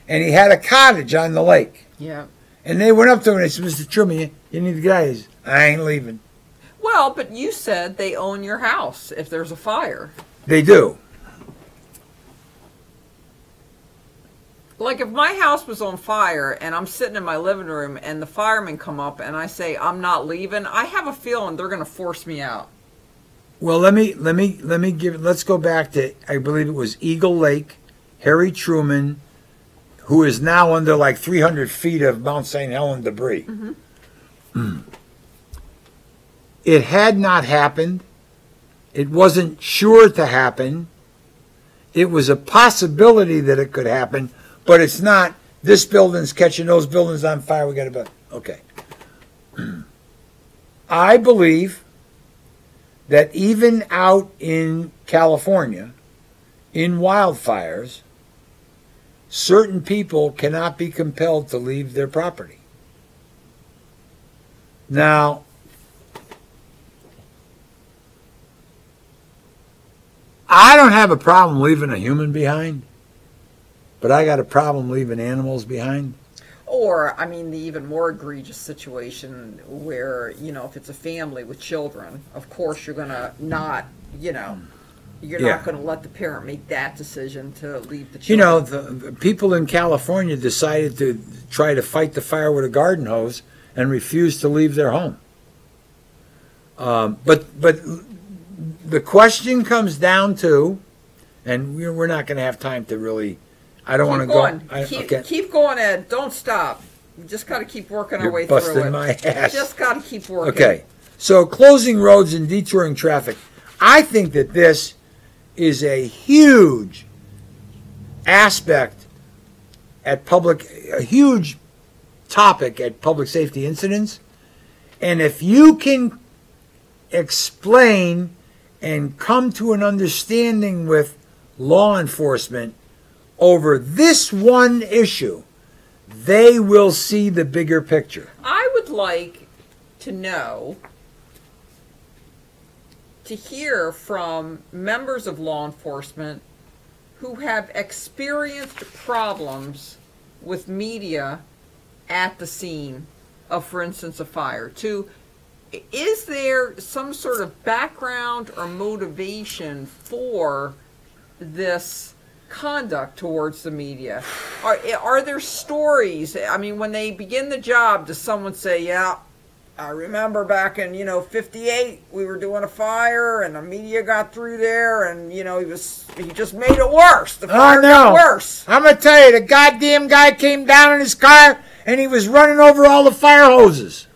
And he had a cottage on the lake. Yeah. And they went up to him and they said, Mr. Truman, you need to get out of here. I ain't leaving. Well, but you said they own your house if there's a fire. They do. Like if my house was on fire and I'm sitting in my living room and the firemen come up and I say I'm not leaving, I have a feeling they're going to force me out. Well, let's go back to, I believe it was Eagle Lake, Harry Truman, who is now under like 300 feet of Mount St. Helens debris. Mm-hmm. It had not happened. It wasn't sure to happen. It was a possibility that it could happen, but it's not, this building's catching those buildings on fire, we got to build. Okay. I believe that even out in California, in wildfires, certain people cannot be compelled to leave their property. Now, I don't have a problem leaving a human behind, but I got a problem leaving animals behind. Or, I mean, the even more egregious situation where, you know, if it's a family with children, of course you're going to not, you know, you're not going to let the parent make that decision to leave the children. You know, the people in California decided to try to fight the fire with a garden hose and refused to leave their home. But the question comes down to, and we're not going to have time to really, I don't want to go. Keep going, Ed. Don't stop. We just got to keep working our way through it. You're busting my ass. Just got to keep working. Okay. So closing roads and detouring traffic. I think that this is a huge aspect at a huge topic at public safety incidents. And if you can explain and come to an understanding with law enforcement over this one issue, they will see the bigger picture. I would like to know, to hear from members of law enforcement who have experienced problems with media at the scene of, for instance, a fire. Is there some sort of background or motivation for this conduct towards the media? Are there stories? I mean, when they begin the job, does someone say, yeah, I remember back in, 58, we were doing a fire and the media got through there and, he just made it worse. The fire got worse. I'm going to tell you, the goddamn guy came down in his car and he was running over all the fire hoses.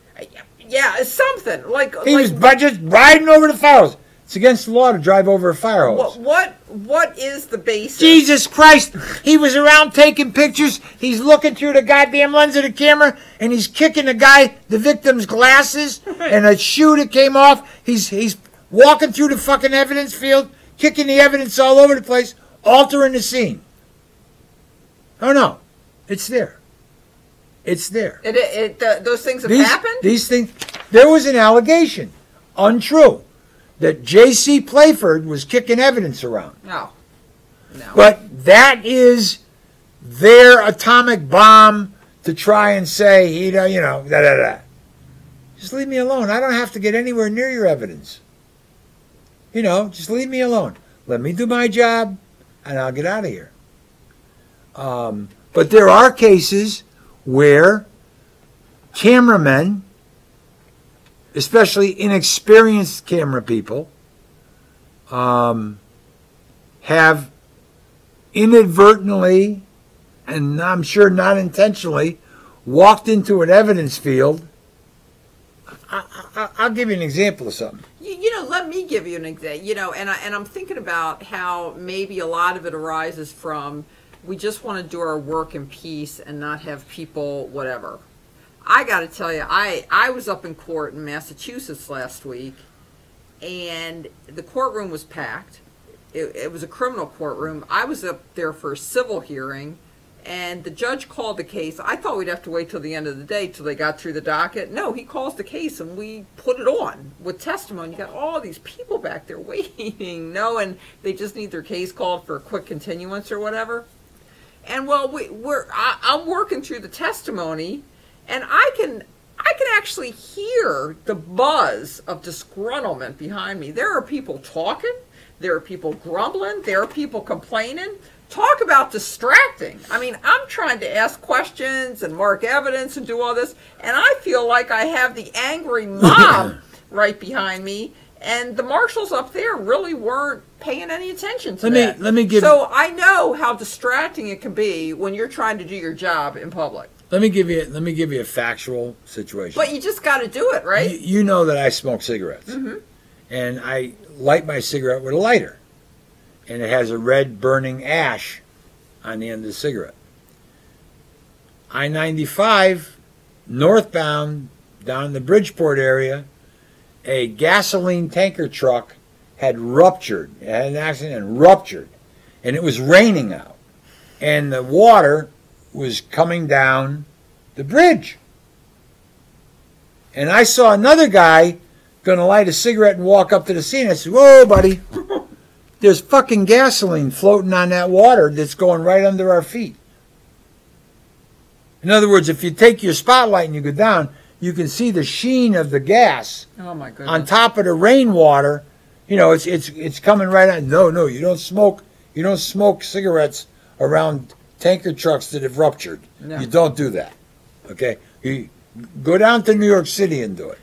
Yeah, it's something. He was just riding over the fire hose. It's against the law to drive over a fire hose. What is the basis? Jesus Christ! He was around taking pictures. He's looking through the goddamn lens of the camera, and he's kicking the victim's glasses, and a shoe that came off. He's walking through the fucking evidence field, kicking the evidence all over the place, altering the scene. Oh no, it's there. It's there. Those things have happened? These things. There was an allegation, untrue, that J.C. Playford was kicking evidence around. No. But that is their atomic bomb to try and say, da-da-da. Just leave me alone. I don't have to get anywhere near your evidence. Just leave me alone. Let me do my job, and I'll get out of here. But there are cases where cameramen, especially inexperienced camera people, have inadvertently, and I'm sure not intentionally, walked into an evidence field. I'll give you an example of something. Let me give you an example. And I'm thinking about how maybe a lot of it arises from we just want to do our work in peace and not have people whatever. I got to tell you, I was up in court in Massachusetts last week, and the courtroom was packed. It was a criminal courtroom. I was up there for a civil hearing, and the judge called the case. I thought we'd have to wait till the end of the day till they got through the docket. No, he calls the case, and we put it on with testimony. You got all these people back there waiting, knowing they just need their case called for a quick continuance or whatever. And I'm working through the testimony. And I can actually hear the buzz of disgruntlement behind me. There are people talking. There are people grumbling. There are people complaining. Talk about distracting. I mean, I'm trying to ask questions and mark evidence and do all this, and I feel like I have the angry mob right behind me, and the marshals up there really weren't paying any attention to that. So I know how distracting it can be when you're trying to do your job in public. Let me give you a factual situation. But you just got to do it, right? You know that I smoke cigarettes. Mm-hmm. And I light my cigarette with a lighter. And it has a red burning ash on the end of the cigarette. I-95, northbound, down in the Bridgeport area, a gasoline tanker truck had ruptured. It had an accident and ruptured. And it was raining out. And the water was coming down the bridge. And I saw another guy going to light a cigarette and walk up to the scene. I said, whoa, buddy, there's fucking gasoline floating on that water that's going right under our feet. In other words, if you take your spotlight and you go down, you can see the sheen of the gas on top of the rainwater. It's coming right on. No, you don't smoke cigarettes around tanker trucks that have ruptured. No. You don't do that. Okay? You go down to New York City and do it.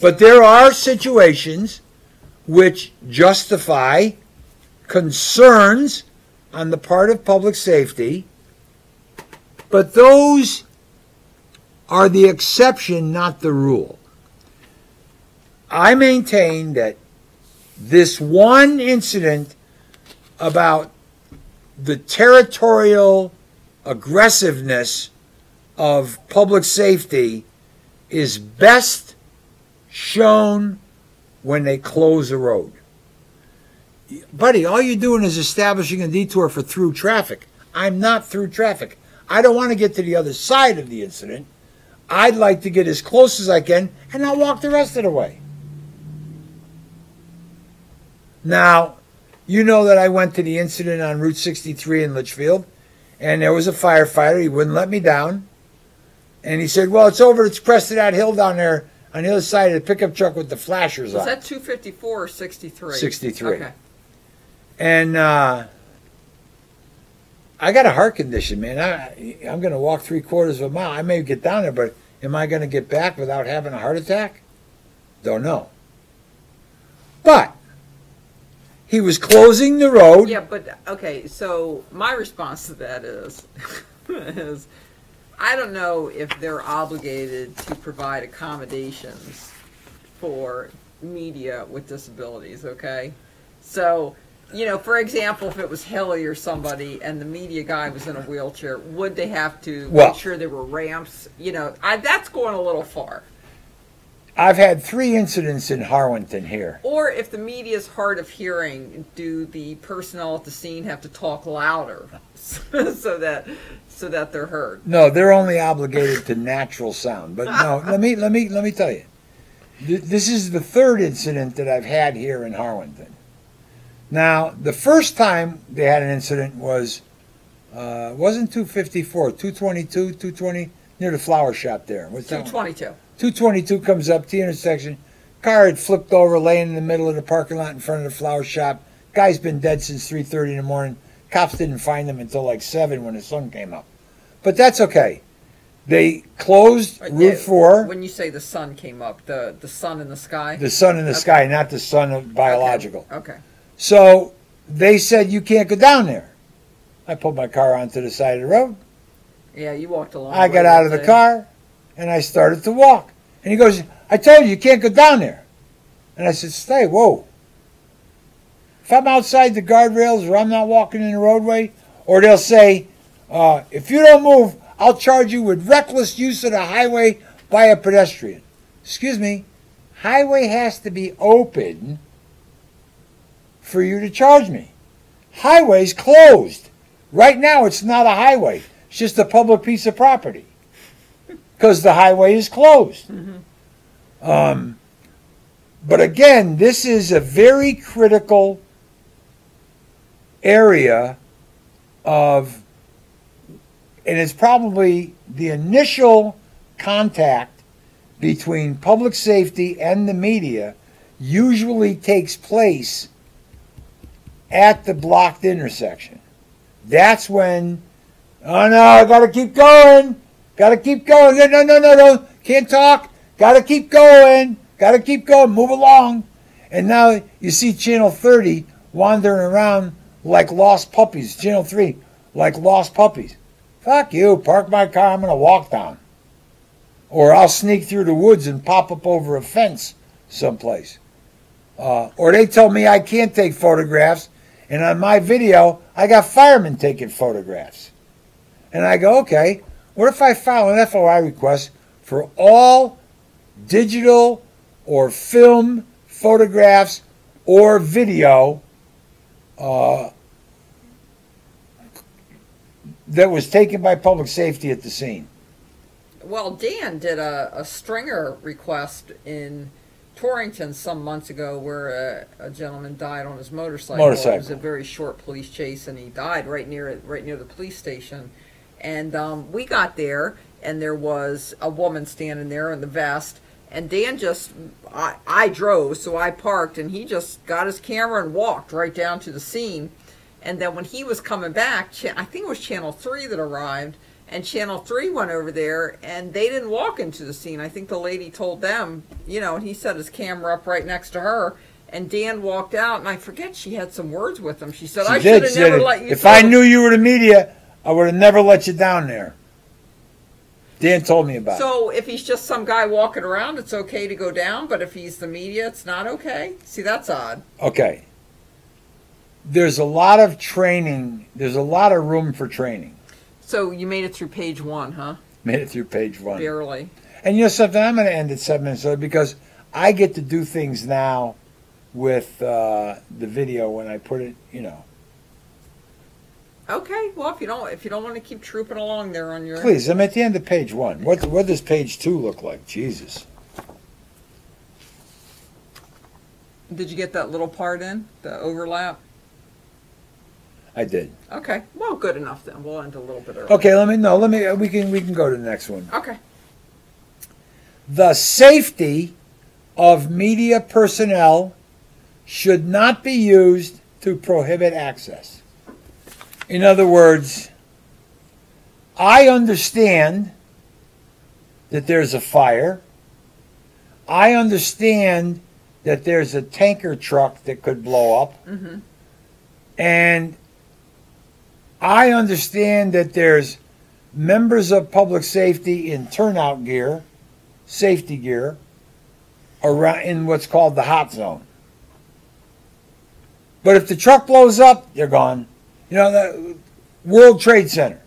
But there are situations which justify concerns on the part of public safety, but those are the exception, not the rule. I maintain that this one incident about the territorial aggressiveness of public safety is best shown when they close a road. Buddy, all you're doing is establishing a detour for through traffic. I'm not through traffic. I don't want to get to the other side of the incident. I'd like to get as close as I can, and I'll walk the rest of the way. Now, you know that I went to the incident on Route 63 in Litchfield, and there was a firefighter. He wouldn't let me down. And he said, well, it's over. It's crest of that hill down there on the other side of the pickup truck with the flashers on. Was that 254 or 63? 63. Okay. And I got a heart condition, man. I'm going to walk 3/4 of a mile. I may get down there, but am I going to get back without having a heart attack? Don't know. But he was closing the road. Yeah, but okay. So my response to that is, is I don't know if they're obligated to provide accommodations for media with disabilities. Okay, so. You know, for example, if it was Hilly or somebody and the media guy was in a wheelchair, would they have to make sure there were ramps? You know, that's going a little far. I've had 3 incidents in Harwinton here. Or if the media's hard of hearing, do the personnel at the scene have to talk louder so that they're heard? No, they're only obligated to natural sound. But no, let me tell you. This is the 3rd incident that I've had here in Harwinton. Now, the first time they had an incident wasn't 254, 222, 220, near the flower shop there. What's that? 222. 222 comes up the intersection. Car had flipped over, laying in the middle of the parking lot in front of the flower shop. Guy's been dead since 3:30 in the morning. Cops didn't find him until like 7 when the sun came up. But that's okay. They closed Route 4. When you say the sun came up, the sun in the sky? The sun in the sky, not the sun of biological. Okay. So they said, you can't go down there. I pulled my car onto the side of the road. Yeah, you walked along. I got out of the car, and I started to walk. And he goes, I told you can't go down there. And I said, stay, whoa. If I'm outside the guardrails or I'm not walking in the roadway, or they'll say, if you don't move, I'll charge you with reckless use of the highway by a pedestrian. Excuse me, highway has to be open for you to charge me. Highway's closed. Right now it's not a highway. It's just a public piece of property. Because the highway is closed. Mm-hmm. But again, this is a very critical area of, and it's probably the initial contact between public safety and the media usually takes place at the blocked intersection. That's when, oh no, I gotta keep going. Gotta keep going. No. Can't talk. Gotta keep going. Gotta keep going. Move along. And now you see Channel 30 wandering around like lost puppies. Channel 3, like lost puppies. Fuck you. Park my car. I'm gonna walk down. Or I'll sneak through the woods and pop up over a fence someplace. Or they tell me I can't take photographs. And on my video, I got firemen taking photographs. And I go, okay, what if I file an FOI request for all digital or film photographs or video that was taken by public safety at the scene? Well, Dan did a stringer request in Torrington some months ago where a gentleman died on his motorcycle. It was a very short police chase, and he died right near the police station. And we got there, and there was a woman standing there in the vest. And Dan I drove, so I parked, and he just got his camera and walked right down to the scene. And then when he was coming back, I think it was Channel 3 that arrived, and Channel 3 went over there, and they didn't walk into the scene. I think the lady told them, and he set his camera up right next to her, and Dan walked out, and I forget, she had some words with him. She said, I should have never let you. If I knew you were the media, I would have never let you down there. Dan told me about it. So if he's just some guy walking around, it's okay to go down, but if he's the media, it's not okay? See, that's odd. Okay. There's a lot of training. There's a lot of room for training. So you made it through page 1, huh? Made it through page 1. Barely. And you know something? I'm going to end at 7 minutes early because I get to do things now with the video when I put it, Okay. Well, if you don't want to keep trooping along there on your. Please, I'm at the end of page 1. What does page 2 look like? Jesus. Did you get that little part in the overlap? I did. Okay. Well, good enough then. We'll end a little bit early. Okay. We can go to the next one. Okay. The safety of media personnel should not be used to prohibit access. In other words, I understand that there's a fire. I understand that there's a tanker truck that could blow up. Mm-hmm. And I understand that there's members of public safety in turnout gear, safety gear, around in what's called the hot zone. But if the truck blows up, they're gone. You know, the World Trade Center.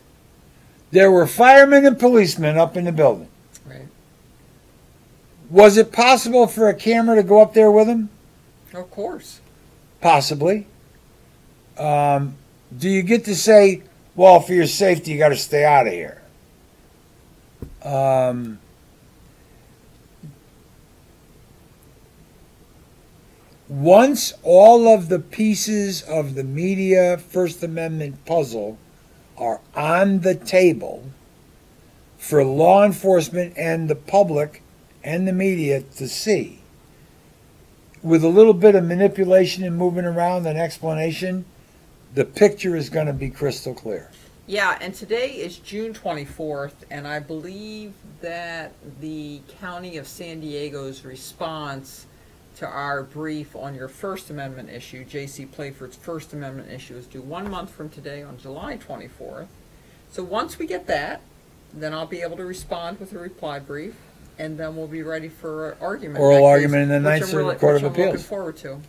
There were firemen and policemen up in the building. Right. Was it possible for a camera to go up there with them? Of course. Possibly. Do you get to say, well, for your safety, you got to stay out of here? Once all of the pieces of the media First Amendment puzzle are on the table for law enforcement and the public and the media to see, with a little bit of manipulation and moving around and explanation, the picture is going to be crystal clear. Yeah, and today is June 24th, and I believe that the County of San Diego's response to our brief on your First Amendment issue, J.C. Playford's First Amendment issue, is due 1 month from today on July 24th. So once we get that, then I'll be able to respond with a reply brief, and then we'll be ready for argument. Oral argument in the which Ninth I'm Circuit Court of which I'm looking Appeals. forward to.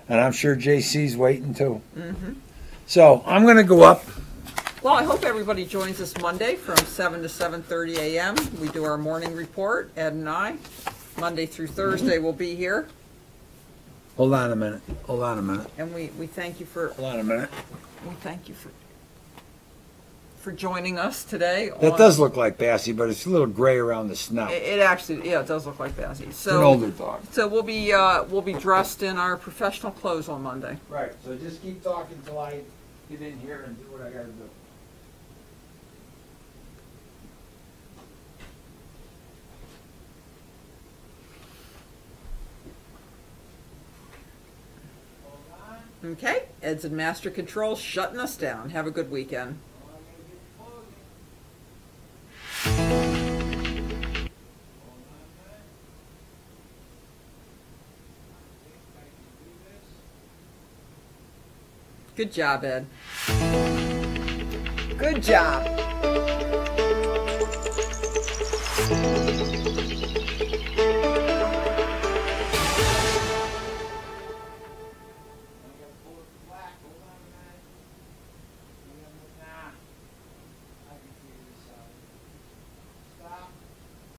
And I'm sure JC's waiting too. Mm-hmm. So I'm going to go up. Well, I hope everybody joins us Monday from 7 to 7:30 a.m. We do our morning report, Ed and I. Monday through Thursday we'll be here. Hold on a minute. Hold on a minute. And we thank you for Hold on a minute. we thank you for joining us today. That does look like Bassy, but it's a little gray around the snout. It actually, yeah, it does look like Bassy. It's an older dog. So we'll be dressed in our professional clothes on Monday. Right. So just keep talking until I get in here and do what I got to do. Okay, Ed's in Master Control, shutting us down. Have a good weekend. Good job, Ed. Good job.